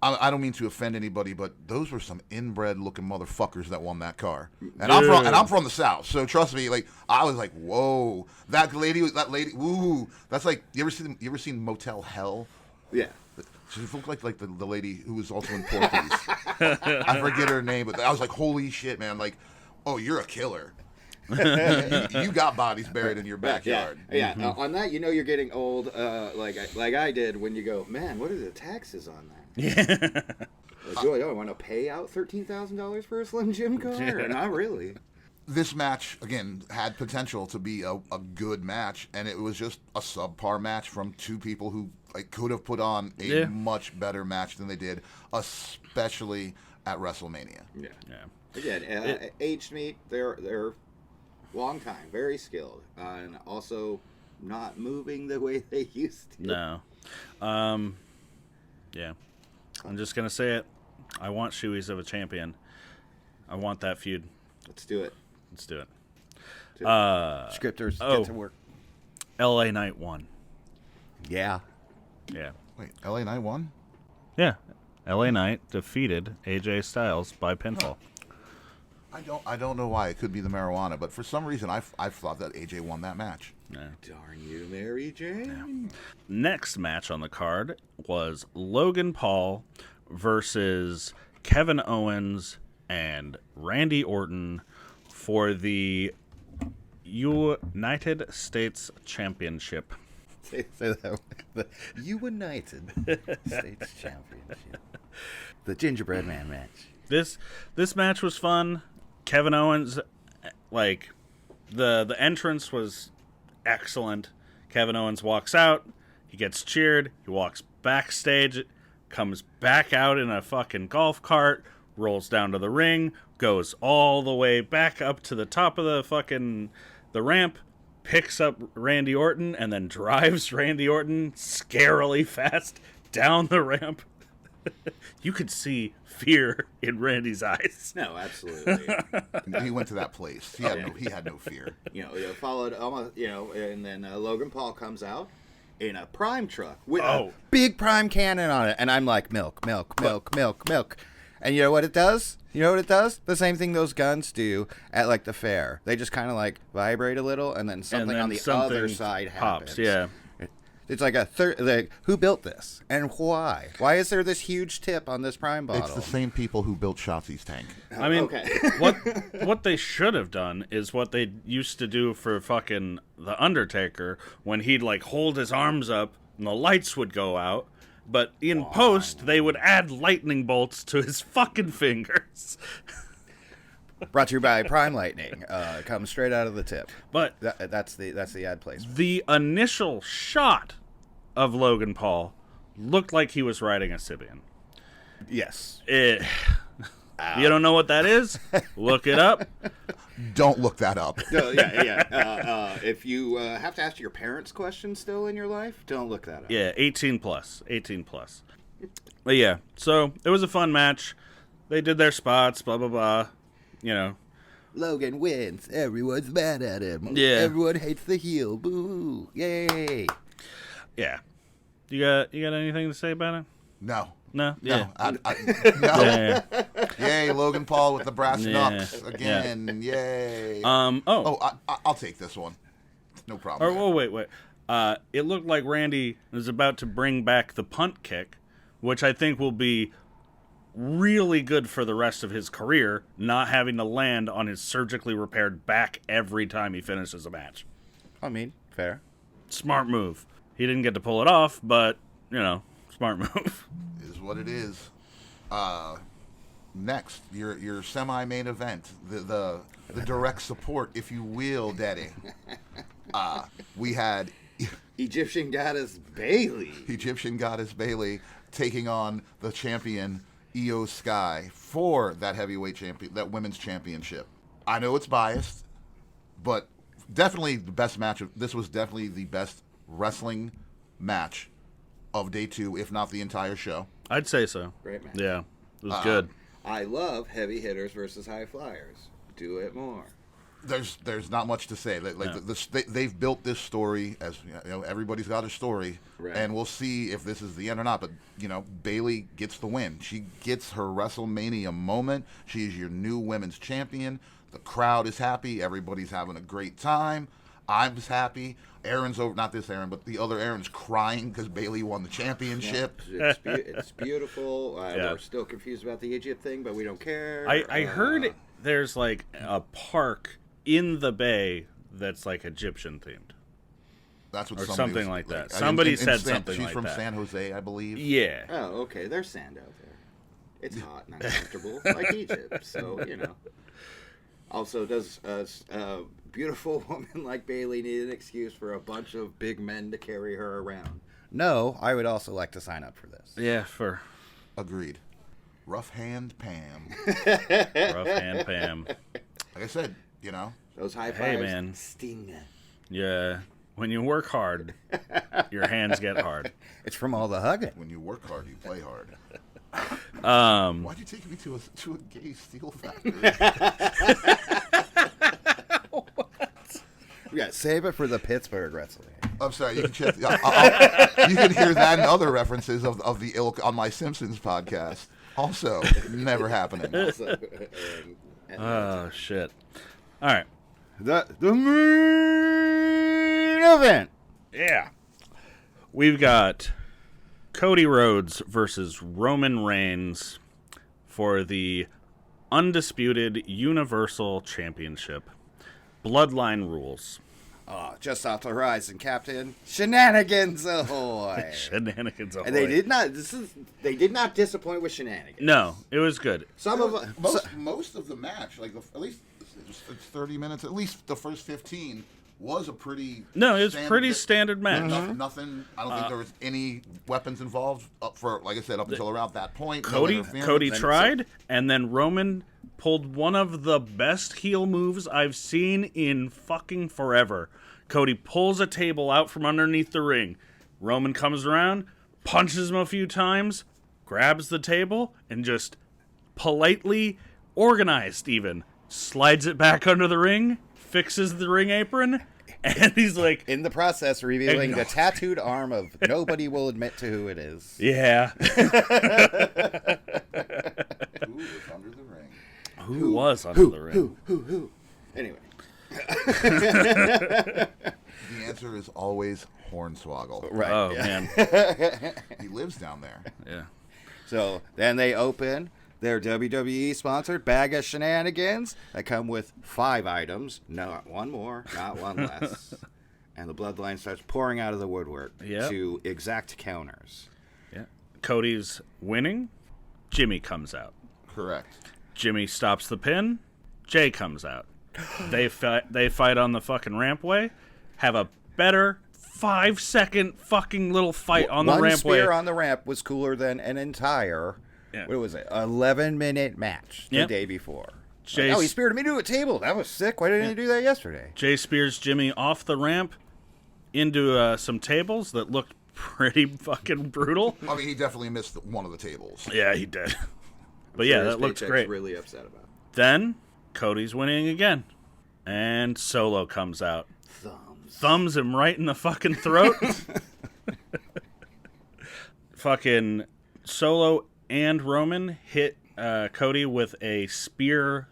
I don't mean to offend anybody, but those were some inbred-looking motherfuckers that won that car. And I'm from the South, so trust me. Like I was like, whoa, that lady, woo. That's like you ever seen Motel Hell? Yeah. She looked like the lady who was also in Porky's. I forget her name, but I was like, holy shit, man! Like, oh, you're a killer. you got bodies buried in your backyard. Yeah. On that, you're getting old, like I did when you go, man, what are the taxes on that? Yeah. Do I want to pay out $13,000 for a Slim Jim car? Yeah. Not really. This match, again, had potential to be a good match, and it was just a subpar match from 2 people who could have put on a much better match than they did, especially at WrestleMania. Yeah. Again, aged meat, they're long time, very skilled, and also not moving the way they used to. No. Yeah. I'm just going to say it. I want Shoeys of a champion. I want that feud. Let's do it. Scripters, get to work. LA Knight won. Yeah. Wait, LA Knight won? Yeah. LA Knight defeated AJ Styles by pinfall. I don't know why. It could be the marijuana, but for some reason I thought that AJ won that match. Yeah. Darn you, Mary Jane. Next match on the card was Logan Paul versus Kevin Owens and Randy Orton for the United States Championship. Say that. The United States Championship. The Gingerbread Man match. This match was fun. Kevin Owens, the entrance was excellent. Kevin Owens walks out. He gets cheered. He walks backstage, comes back out in a fucking golf cart, rolls down to the ring, goes all the way back up to the top of the ramp, picks up Randy Orton, and then drives Randy Orton scarily fast down the ramp. You could see fear in Randy's eyes. No, absolutely. He went to that place. He had no fear. Followed almost, and then Logan Paul comes out in a prime truck with a big prime cannon on it, and I'm like, milk. And you know what it does? The same thing those guns do at the fair. They just kind of vibrate a little, and then something on the other side happens. Pops, yeah. It's like a third. Who built this and why? Why is there this huge tip on this prime bottle? It's the same people who built Shotzi's tank. I mean, what they should have done is what they used to do for fucking The Undertaker when he'd hold his arms up and the lights would go out, But in post, they would add lightning bolts to his fucking fingers. Brought to you by Prime Lightning. Comes straight out of the tip. But That's the ad placement. the initial shot of Logan Paul looked like he was riding a Sibian. Yes. You don't know what that is? Look it up. Don't look that up. No, yeah. If you have to ask your parents questions still in your life, don't look that up. Yeah, 18 plus. 18 plus. But yeah, so it was a fun match. They did their spots, blah, blah, blah. You know. Logan wins. Everyone's mad at him. Yeah. Everyone hates the heel. Boo. Yay. Yeah. You got anything to say about it? No. No? Yeah. No. Yeah. Yay, Logan Paul with the brass Yeah. knucks again. Yay. I'll take this one. No problem. Or, wait. It looked like Randy was about to bring back the punt kick, which I think will be really good for the rest of his career, not having to land on his surgically repaired back every time he finishes a match. I mean, fair. Smart move. He didn't get to pull it off, but, smart move. Is what it is. Next, your semi-main event, the direct support, if you will, Daddy. We had Egyptian goddess Bailey. taking on the champion Io Sky for that that women's championship. I know it's biased, but definitely the best match. This was definitely the best wrestling match of day 2, if not the entire show. I'd say so. Great match. Yeah, it was good. I love heavy hitters versus high flyers. Do it more. There's not much to say. They've built this story as everybody's got a story, right. And we'll see if this is the end or not. But Bailey gets the win. She gets her WrestleMania moment. She is your new women's champion. The crowd is happy. Everybody's having a great time. I'm just happy. Aaron's over, not this Aaron, but the other Aaron's crying because Bailey won the championship. Yeah, it's beautiful. We're still confused about the Egypt thing, but we don't care. I heard there's like a park in the bay that's like Egyptian themed. That's what or somebody something was, like that. I mean, Somebody said something she's like from that. San Jose, I believe. Yeah. Oh, okay. There's sand out there. It's hot and uncomfortable, like Egypt. So Also, does a beautiful woman like Bailey need an excuse for a bunch of big men to carry her around? No, I would also like to sign up for this. Yeah, Agreed. Rough hand Pam. Rough hand Pam. Like I said, those high fives. Hey, man. Sting. Yeah. When you work hard, your hands get hard. It's from all the hugging. When you work hard, you play hard. Why'd you take me to a gay steel factory? Yeah, save it for the Pittsburgh wrestling. I'm sorry, you can check. You can hear that and other references of the ilk on my Simpsons podcast. Also, never happening. Oh, shit. All right. The main event. Yeah. We've got Cody Rhodes versus Roman Reigns for the Undisputed Universal Championship. Bloodline rules. Oh, just off the horizon, Captain. Shenanigans ahoy! Shenanigans ahoy. And they did not disappoint with shenanigans. No, it was good. Most of the match, like at least it's 30 minutes. At least the first 15 was a pretty. No, it was pretty standard match. Mm-hmm. Nothing. I don't think there was any weapons involved like I said, up until around that point. Cody tried, and then Roman pulled one of the best heel moves I've seen in fucking forever. Cody pulls a table out from underneath the ring. Roman comes around, punches him a few times, grabs the table, and just politely, organized even, slides it back under the ring, fixes the ring apron, and he's like... In the process, revealing the tattooed arm of nobody will admit to who it is. Yeah. Who was under the ring? Who was under the ring? Who? Anyway. The answer is always Hornswoggle. Right. Oh, man. He lives down there. Yeah. So then they open their WWE sponsored bag of shenanigans that come with 5 items, not one more, not one less. And the bloodline starts pouring out of the woodwork to exact counters. Yeah. Cody's winning. Jimmy comes out. Correct. Jimmy stops the pin. Jay comes out. They fight on the fucking rampway. Have a better 5-second fucking little fight on the One rampway. spear on the ramp was cooler than an entire, what was it, 11-minute match the day before. Jay, he speared me to a table. That was sick. Why didn't he do that yesterday? Jay spears Jimmy off the ramp into some tables that looked pretty fucking brutal. I mean, he definitely missed one of the tables. Yeah, he did. But yeah, that looks great. Really upset about. Then Cody's winning again, and Solo comes out. Thumbs him right in the fucking throat. Fucking Solo and Roman hit Cody with a spear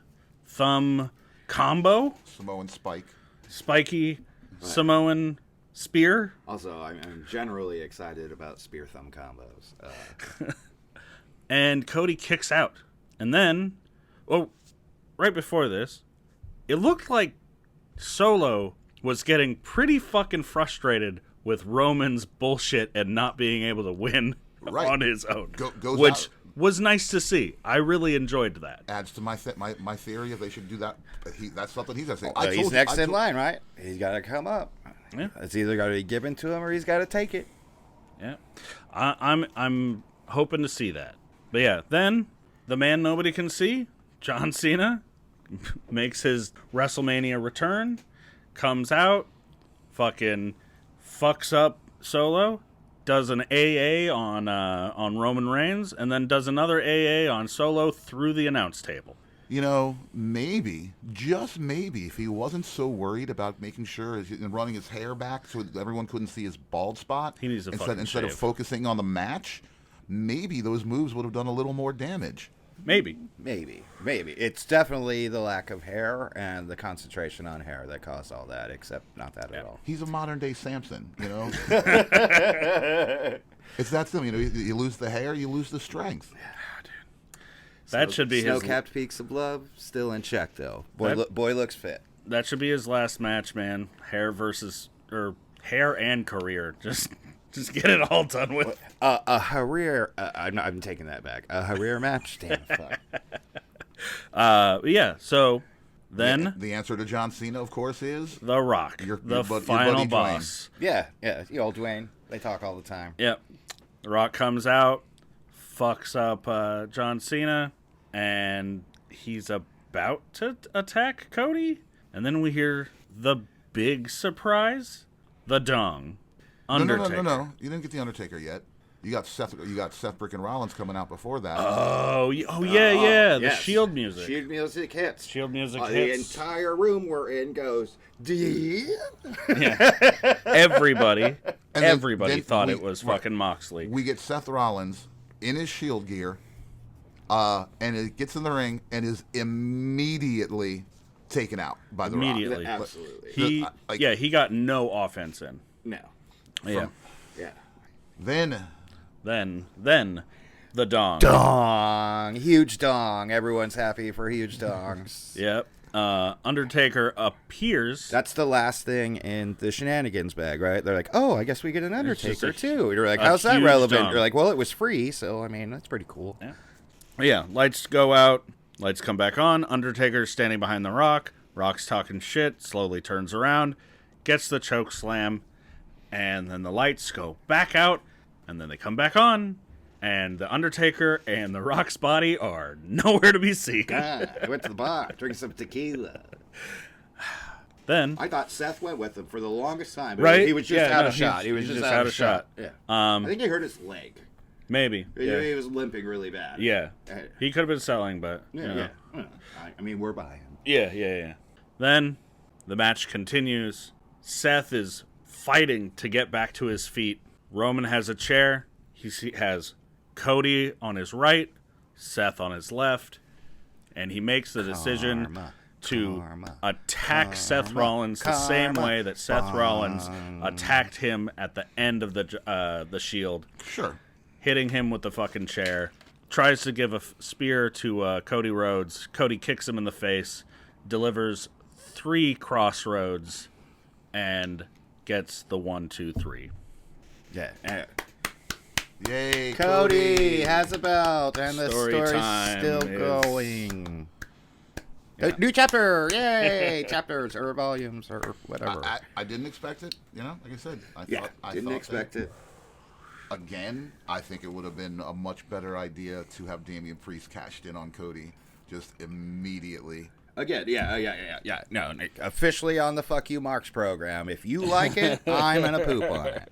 thumb combo. Samoan spike. Spiky Samoan spear. Also, I'm generally excited about spear thumb combos. And Cody kicks out. And then, right before this, it looked like Solo was getting pretty fucking frustrated with Roman's bullshit and not being able to win on his own. Which was nice to see. I really enjoyed that. Adds to my theory if they should do that. That's something he's going to say. He's next in line, right? He's got to come up. Yeah. It's either got to be given to him or he's got to take it. Yeah. I'm hoping to see that. But yeah, then the man nobody can see, John Cena, makes his WrestleMania return, comes out, fucking fucks up Solo, does an AA on Roman Reigns, and then does another AA on Solo through the announce table. You know, maybe, just maybe, if he wasn't so worried about making sure and running his hair back so everyone couldn't see his bald spot, he needs to instead of focusing on the match, maybe those moves would have done a little more damage. Maybe. It's definitely the lack of hair and the concentration on hair that caused all that, except not that at all. He's a modern-day Samson, you know? It's that simple. You know, you lose the hair, you lose the strength. Yeah, dude. That should be his... Snow-capped peaks of love, still in check, though. Boy looks fit. That should be his last match, man. Hair and career. Just get it all done with. A career. I'm taking that back. A career match. Damn fuck. Yeah. So then the answer to John Cena, of course, is The Rock, the final boss. Yeah. You old Dwayne. They talk all the time. Yep. The Rock comes out, fucks up John Cena, and he's about to attack Cody, and then we hear the big surprise: the dong. Undertaker. No. You didn't get the Undertaker yet. You got Seth Frickin' Rollins coming out before that. Oh yeah. The Shield music. Shield music hits. The entire room we're in goes. Yeah. Everybody thought it was fucking Moxley. We get Seth Rollins in his Shield gear, and it gets in the ring and is immediately taken out by the Rock. Absolutely. He got no offense in. No. Yeah. Then the dong. Dong. Huge dong. Everyone's happy for huge dongs. Yep. Undertaker appears. That's the last thing in the shenanigans bag, right? They're like, oh, I guess we get an Undertaker too. You're like, how's that relevant? You're like, well, it was free, so I mean, that's pretty cool. Yeah. Lights go out. Lights come back on. Undertaker's standing behind the Rock. Rock's talking shit. Slowly turns around. Gets the choke slam. And then the lights go back out, and then they come back on, and the Undertaker and the Rock's body are nowhere to be seen. I went to the bar, drinking some tequila. Then I thought Seth went with him for the longest time. Right? He was just out of shot. He was just out of shot. Yeah. I think he hurt his leg. Maybe. He was limping really bad. Yeah. He could have been selling, but yeah. I mean, we're by him. Yeah. Then the match continues. Seth is fighting to get back to his feet. Roman has a chair. He has Cody on his right, Seth on his left, and he makes the decision to attack Seth Rollins the same way that Seth Rollins attacked him at the end of the Shield. Sure. Hitting him with the fucking chair. Tries to give a spear to Cody Rhodes. Cody kicks him in the face, delivers 3 crossroads, and gets the 1, 2, 3. Yeah. Yay, Cody has a belt, and the Story story's time still is- going. New chapter! Yay! Chapters or volumes or whatever. I didn't expect it. You know, like I said, I Didn't thought expect that, it. Again, I think it would have been a much better idea to have Damian Priest cashed in on Cody just immediately. Again, yeah. No, Nick, officially on the Fuck You Marks program. If you like it, I'm gonna poop on it.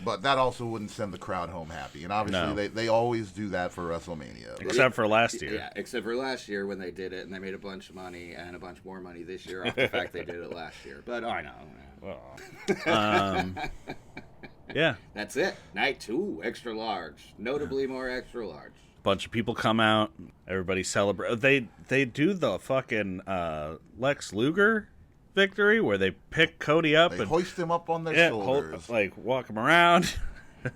But that also wouldn't send the crowd home happy. And obviously, No. they always do that for WrestleMania. Except for last year. Yeah, except for last year when they did it and they made a bunch of money and a bunch more money this year off the fact they did it last year. But I know. Yeah. That's it. Night 2, extra large. Notably more extra large. Bunch of people come out. Everybody celebrate. They do the fucking Lex Luger victory where they pick Cody up They and hoist him up on their shoulders. walk him around.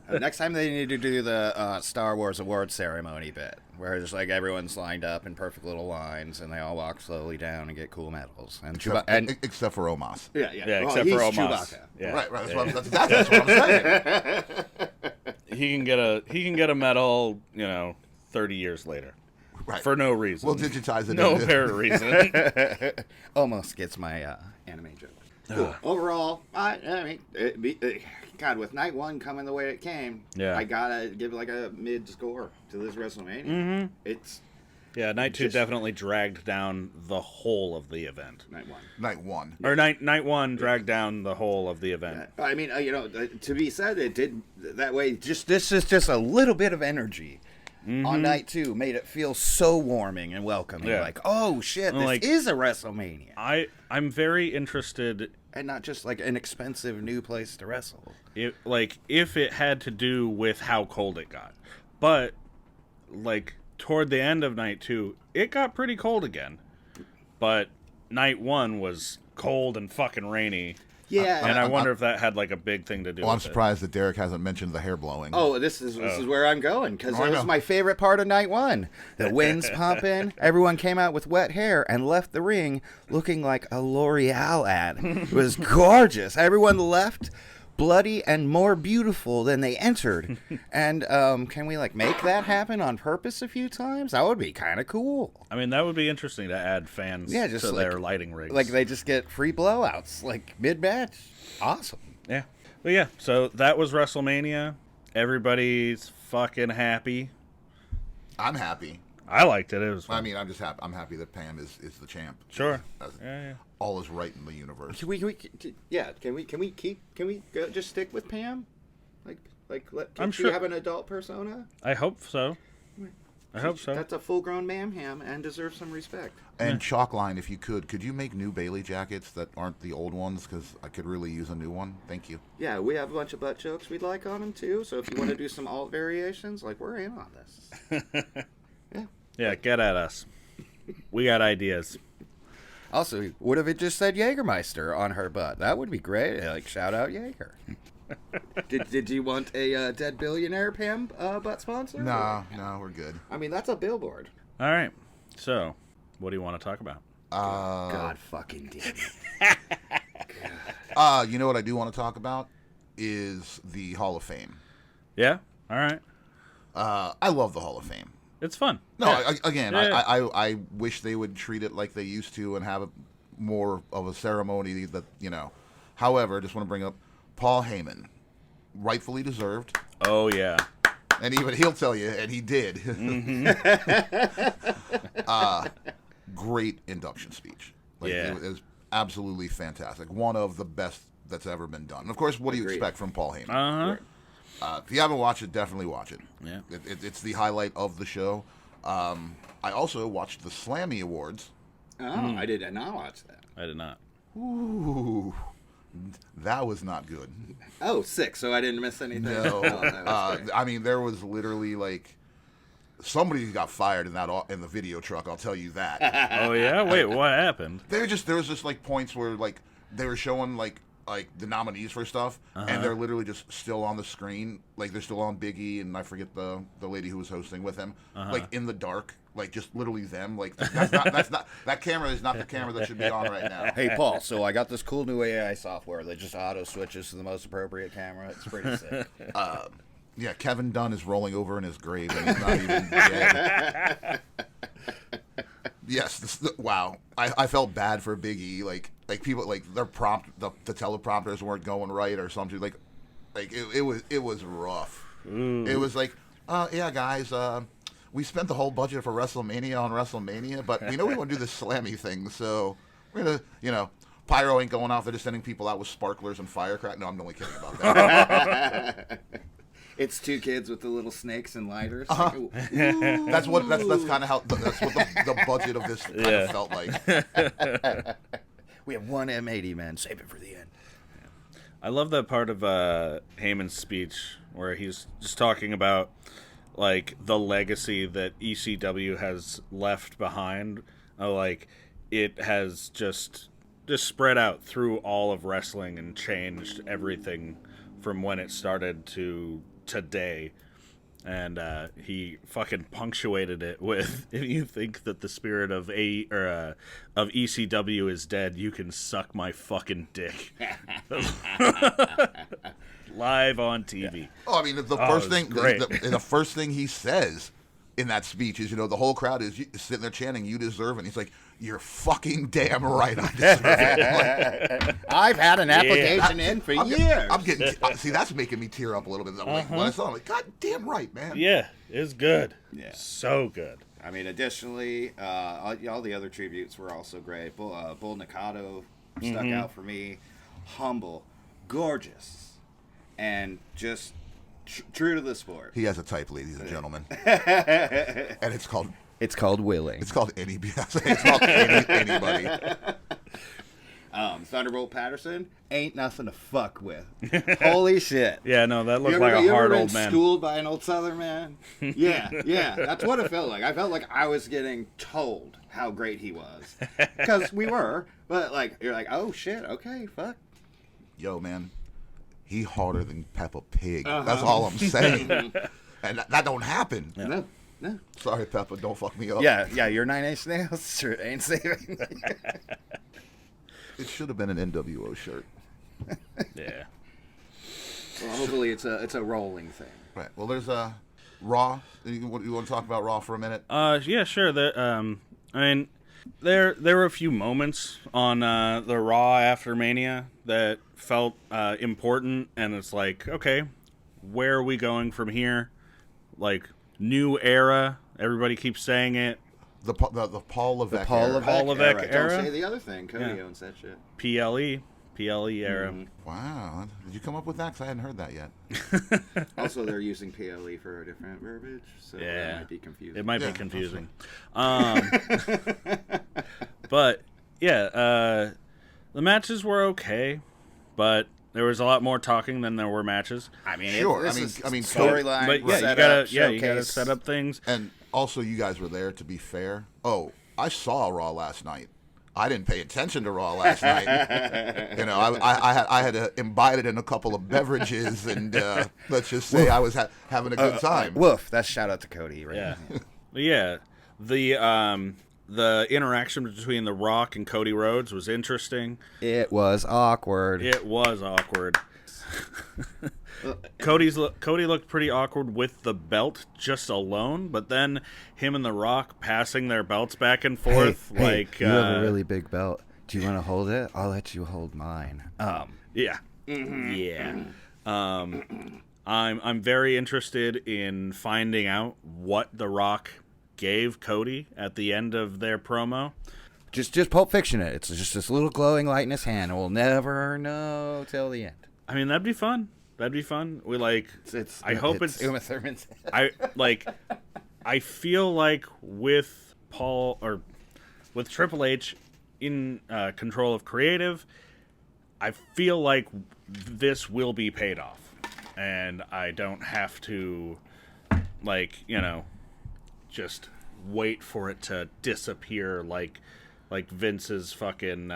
Next time they need to do the Star Wars awards ceremony bit, where just like everyone's lined up in perfect little lines, and they all walk slowly down and get cool medals. And Except for Omos. Yeah. Yeah, Well, except he's for Omos. Chewbacca. Yeah. Right. That's what I'm saying. He can get a medal, 30 years later. Right. For no reason. We'll digitize it. No into- apparent reason. almost gets my Anime joke. Cool. Overall, I mean, God, with night 1 coming the way it came, Yeah. I gotta give like a mid score to this WrestleMania. Mhm. It's Yeah, night 2 Just- definitely dragged down the whole of the event. night 1. Night 1. Or night 1 dragged down the whole of the event. I mean, to be said, it did that way. this is just a little bit of energy. On night 2, made it feel so warming and welcoming. Yeah. Like, oh shit, this Like- is a WrestleMania, I'm very interested and not just like an expensive new place to wrestle. if it had to do with how cold it got. But toward the end of night 2, it got pretty cold again. But night 1 was cold and fucking rainy. Yeah, And I wonder if that had a big thing to do Well, I'm with it. surprised that Derrick hasn't mentioned the hair blowing. Oh, this is where I'm going because I That know. was my favorite part of night 1. The wind's pumping. Everyone came out with wet hair and left the ring looking like a L'Oreal ad. It was gorgeous. Everyone left bloody and more beautiful than they entered. And can we make that happen on purpose a few times? That would be kind of cool. I mean, that would be interesting to add fans Yeah, just to their lighting rigs. They just get free blowouts mid-match. Awesome. Yeah. But yeah, so that was WrestleMania. Everybody's fucking happy. I'm happy. I liked it. It was fun. I mean, I'm just happy. I'm happy that Pam is the champ. Sure. That's- Yeah. All is right in the universe. Can we go, just stick with Pam? I'm she sure- have an adult persona? I hope so. I hope so. That's a full-grown ham and deserves some respect. And Chalkline, if you could you make new Bailey jackets that aren't the old ones? Because I could really use a new one. Thank you. Yeah, we have a bunch of butt jokes we'd like on them too. So if you want to do some alt variations, we're in on this. Yeah, get at us. We got ideas. Also, what if it just said Jägermeister on her butt? That would be great. Shout out Jaeger. Did you want a dead billionaire Pam butt sponsor? No, we're good. I mean, that's a billboard. All right. So, what do you want to talk about? God fucking damn it. You know what I do want to talk about is the Hall of Fame. Yeah? All right. I love the Hall of Fame. It's fun. No, Yeah. I wish they would treat it like they used to and have more of a ceremony that, However, just want to bring up Paul Heyman. Rightfully deserved. Oh, yeah. And even he'll tell you, and he did. Great induction speech. Yeah. It was absolutely fantastic. One of the best that's ever been done. And of course, what do you Agreed. expect from Paul Heyman? Uh-huh. If you haven't watched it, definitely watch it. Yeah. It's the highlight of the show. I also watched the Slammy Awards. Oh, I did not watch that. I did not. Ooh, that was not good. Oh, sick. So I didn't miss anything. No, Oh, that was great. I mean there was literally somebody got fired in the video truck. I'll tell you that. Oh, yeah? Wait, what happened? there was just points where they were showing the nominees for stuff, and they're literally just still on the screen. They're still on Biggie, and I forget the lady who was hosting with him. In the dark, just literally them. That's not that camera is not the camera that should be on right now. Hey, Paul, so I got this cool new AI software that just auto switches to the most appropriate camera. It's pretty sick. Yeah, Kevin Dunn is rolling over in his grave, and he's not even dead. Yes, wow. I felt bad for Big E. Like people, like their the teleprompters weren't going right or something. Like it was rough. It was like, yeah, guys, we spent the whole budget for WrestleMania on WrestleMania, but we know we want to do this slammy thing, so we're gonna, pyro ain't going off. They're just sending people out with sparklers and firecrackers. No, I'm only kidding about that. It's two kids with the little snakes and lighters. That's kind of how that's what the budget of this kind of felt like. We have one M80, man. Save it for the end. I love that part of Heyman's speech where he's just talking about like the legacy that ECW has left behind. Like it has just spread out through all of wrestling and changed everything from when it started to today. And he fucking punctuated it with, if you think that the spirit of ECW is dead, you can suck my fucking dick. Live on TV. Yeah. Oh, I mean, the first thing he says in that speech is, the whole crowd is sitting there chanting, "You deserve it." And he's like, "You're fucking damn right, I deserve it." I've had an application in for years. I'm getting see, that's making me tear up a little bit. When I saw it, I'm like, God damn right, man. Yeah, it's good. Yeah, so good. I mean, additionally, all the other tributes were also great. Bull Nakano stuck out for me. Humble, gorgeous, and just true to the sport. He has a type, ladies and gentlemen, and it's called willing. It's called anybody. It's called anybody. Thunderbolt Patterson ain't nothing to fuck with. Holy shit. Yeah, no, that looked like a hard old man. Schooled by an old Southern man? Yeah, that's what it felt like. I felt like I was getting told how great he was. Because we were, but you're like, oh shit, okay, fuck. Yo, man, he harder than Peppa Pig. That's all I'm saying. And that don't happen. Yeah. No. Sorry, Peppa, don't fuck me up. Yeah, your 9-inch nails sure ain't saving. It should have been an NWO shirt. Yeah. Well, hopefully it's a rolling thing. Right. Well, there's Raw. You want to talk about Raw for a minute? Yeah, sure. I mean, there were a few moments on the Raw After Mania that felt important, and it's like, okay, where are we going from here? Like, new era. Everybody keeps saying it. The Paul Levesque era. Paul Levesque era. Don't say the other thing. Cody owns that shit. PLE era. Mm-hmm. Wow. Did you come up with that? Because I hadn't heard that yet. Also, they're using PLE for a different verbiage, so that might be confusing. It might be confusing. But, yeah, the matches were okay, but there was a lot more talking than there were matches. I mean, sure. I mean, storyline. But yeah, you gotta set up things. And also, you guys were there. To be fair, I saw Raw last night. I didn't pay attention to Raw last night. I had imbibed in a couple of beverages, and let's just say I was having a good time. Woof! That's shout out to Cody, right? Yeah. The interaction between The Rock and Cody Rhodes was interesting. It was awkward. Cody looked pretty awkward with the belt just alone, but then him and The Rock passing their belts back and forth, you have a really big belt. Do you want to hold it? I'll let you hold mine. Yeah. I'm very interested in finding out what The Rock gave Cody at the end of their promo. Just Pulp Fiction it. It's just this little glowing light in his hand, and we'll never know till the end. I mean, that'd be fun. We I hope it's Uma Thurman's. I feel like with Paul or with Triple H in control of creative, I feel like this will be paid off, and I don't have to just wait for it to disappear like Vince's fucking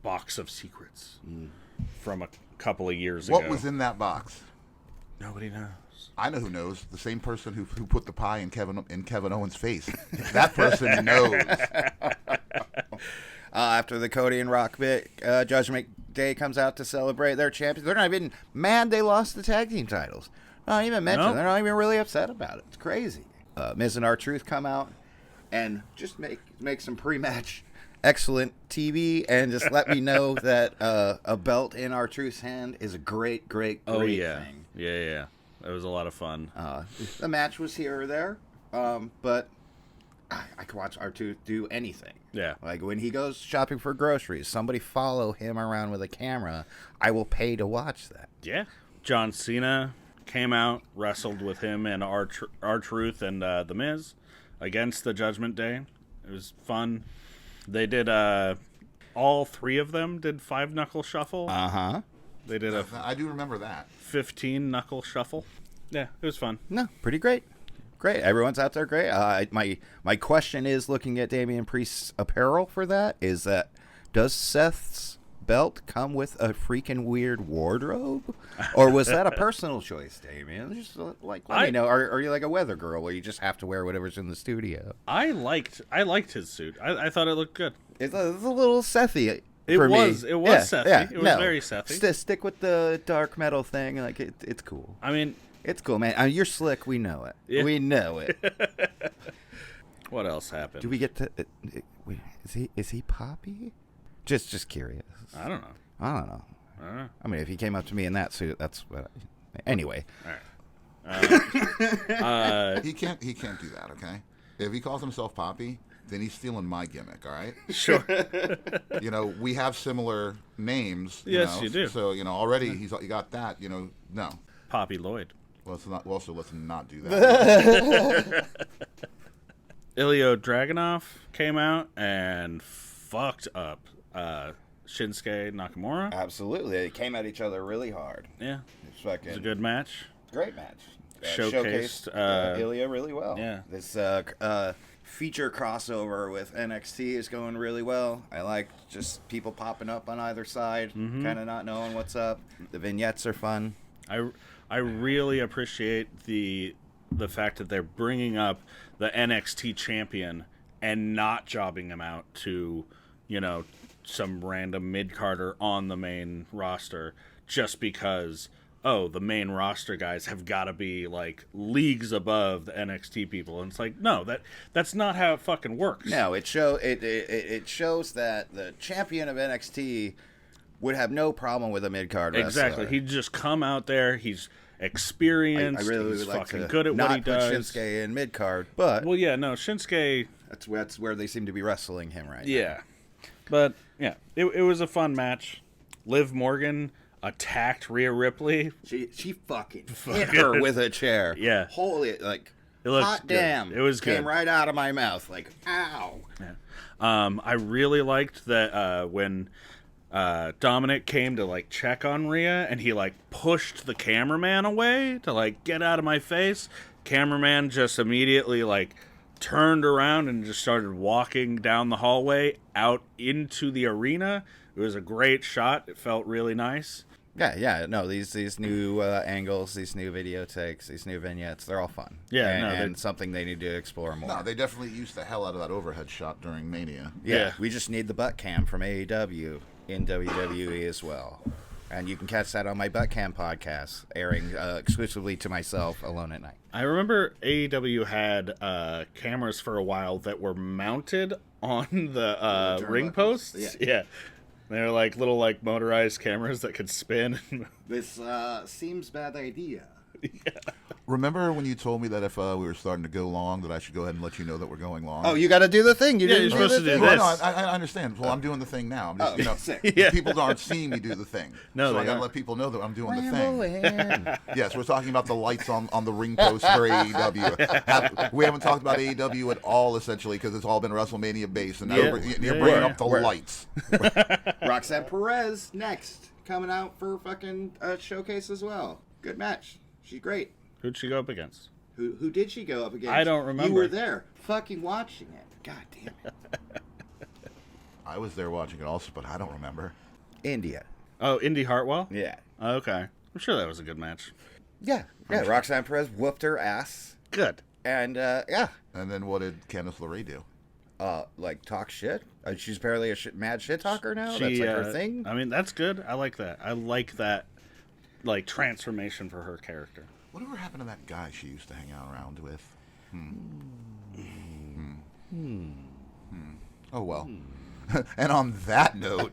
box of secrets from a couple of years ago. What was in that box? Nobody knows. I know who knows. The same person who put the pie in Kevin Owens' face. That person knows. After the Cody and Rock bit, Judgment Day comes out to celebrate their champions. They're not even mad they lost the tag team titles. Not even mentioned. Nope. They're not even really upset about it. It's crazy. Miz and R-Truth come out and just make some pre-match excellent TV and just let me know that a belt in R-Truth's hand is a great thing. Yeah. It was a lot of fun. The match was here or there, but I could watch R-Truth do anything. Yeah. Like when he goes shopping for groceries, somebody follow him around with a camera. I will pay to watch that. Yeah. John Cena came out, wrestled with him and R-Truth and The Miz against the Judgment Day. It was fun. They did, all three of them did 5-knuckle shuffle. Uh-huh. They did I do remember that. 15-knuckle shuffle. Yeah, it was fun. No, pretty great. Great. Everyone's out there great. My question is, looking at Damian Priest's apparel for that, is that does Seth's belt come with a freaking weird wardrobe? Or was that a personal choice, Damian? Just let me know. Are you like a weather girl where you just have to wear whatever's in the studio? I liked his suit. I thought it looked good. It's a little Sethy. It was Sethy. Yeah, it was very Sethy. Stick with the dark metal thing. Like it's cool. I mean, it's cool, man. You're slick. We know it. Yeah. We know it. What else happened? Do we get to? Is he Poppy? Just curious. I don't know. I mean, if he came up to me in that suit, that's what. Anyway. All right. He can't do that. Okay. If he calls himself Poppy, then he's stealing my gimmick. All right. Sure. We have similar names. Yes, you do. So already you got that. No. Poppy Lloyd. Let's not do that. Ilya Dragunov came out and fucked up Shinsuke Nakamura. Absolutely, they came at each other really hard. Yeah, It was a good match. Great match. Showcased Ilya really well. Yeah. This feature crossover with NXT is going really well. I like just people popping up on either side, kind of not knowing what's up. The vignettes are fun. I really appreciate the fact that they're bringing up the NXT champion and not jobbing him out to, some random mid-carder on the main roster just because, the main roster guys have got to be, like, leagues above the NXT people. And it's like, no, that's not how it fucking works. No, it shows that the champion of NXT would have no problem with a mid-card wrestler. Exactly. He'd just come out there. He's experienced. I really he's would like fucking to good at what he not does. put Shinsuke in mid-card, but... Well, yeah, no, Shinsuke... That's where they seem to be wrestling him right now. Yeah. But, yeah, it was a fun match. Liv Morgan attacked Rhea Ripley. She fucking hit her with a chair. Yeah. Holy, It looked hot good. damn. It was good. Came right out of my mouth, like, ow. Yeah. I really liked that when Dominic came to, like, check on Rhea, and he, like, pushed the cameraman away to, like, get out of my face. Cameraman just immediately, like, turned around and just started walking down the hallway out into the arena. It was a great shot. It felt really nice. Yeah. No, these new angles, these new video takes, these new vignettes, they're all fun. Yeah, and something they need to explore more. No, they definitely used the hell out of that overhead shot during Mania. Yeah, we just need the butt cam from AEW in WWE as well. And you can catch that on my Butt Cam podcast, airing exclusively to myself alone at night. I remember AEW had cameras for a while that were mounted on the ring posts. Yeah. They're like little like motorized cameras that could spin. This seems bad idea. Yeah. Remember when you told me that if we were starting to go long, that I should go ahead and let you know that we're going long? Oh, you got to do the thing. You're supposed to do Well, this. no, I understand. Well, I'm doing the thing now. I'm just, Yeah. people aren't seeing me do the thing. No, so they I got to aren't. let people know that I'm doing the thing. Yes, we're talking about the lights on the ring post for AEW. We haven't talked about AEW at all, essentially, because it's all been WrestleMania based, and now you're bringing up the lights. Roxanne Perez next, coming out for fucking showcase as well. Good match. She's great. Who'd she go up against? Who did she go up against? I don't remember. You were there, fucking watching it. God damn it. I was there watching it also, but I don't remember. India. Oh, Indy Hartwell? Yeah. Okay. I'm sure that was a good match. Yeah. Roxanne Perez whooped her ass. Good. And, yeah. And then what did Candice LeRae do? like talk shit. She's apparently a mad shit talker now. She, That's like her thing. I mean, that's good. I like that. I like that, like, transformation for her character. Whatever happened to that guy she used to hang out around with? Oh, well. And on that note,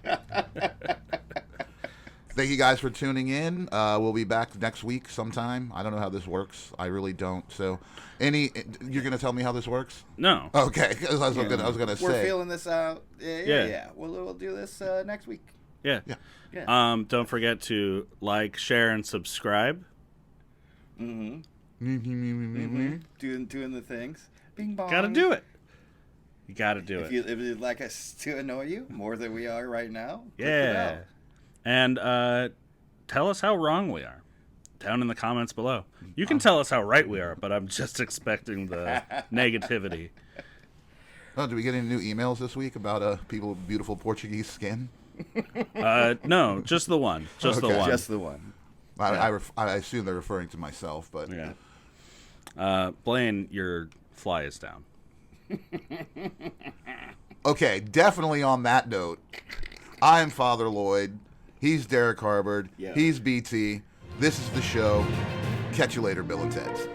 thank you guys for tuning in. We'll be back next week sometime. I don't know how this works. I really don't. So, you're going to tell me how this works? No. Okay, because I was going to say. We're feeling this out. Yeah. We'll do this next week. Yeah. Don't forget to like, share, and subscribe. Doing the things. Bing bong. Gotta do it. You gotta do it. If you'd like us to annoy you more than we are right now, Yeah. And tell us how wrong we are down in the comments below. You can tell us how right we are, but I'm just expecting the negativity. Oh, did we get any new emails this week about people with beautiful Portuguese skin? No, just the one. Just the one. Just the one. I assume they're referring to myself, but yeah. Blaine, your fly is down. Okay, definitely on that note, I'm Father Lloyd. He's Derrick Harbord. Yeah. He's BT. This is the show. Catch you later, Bill and Teds.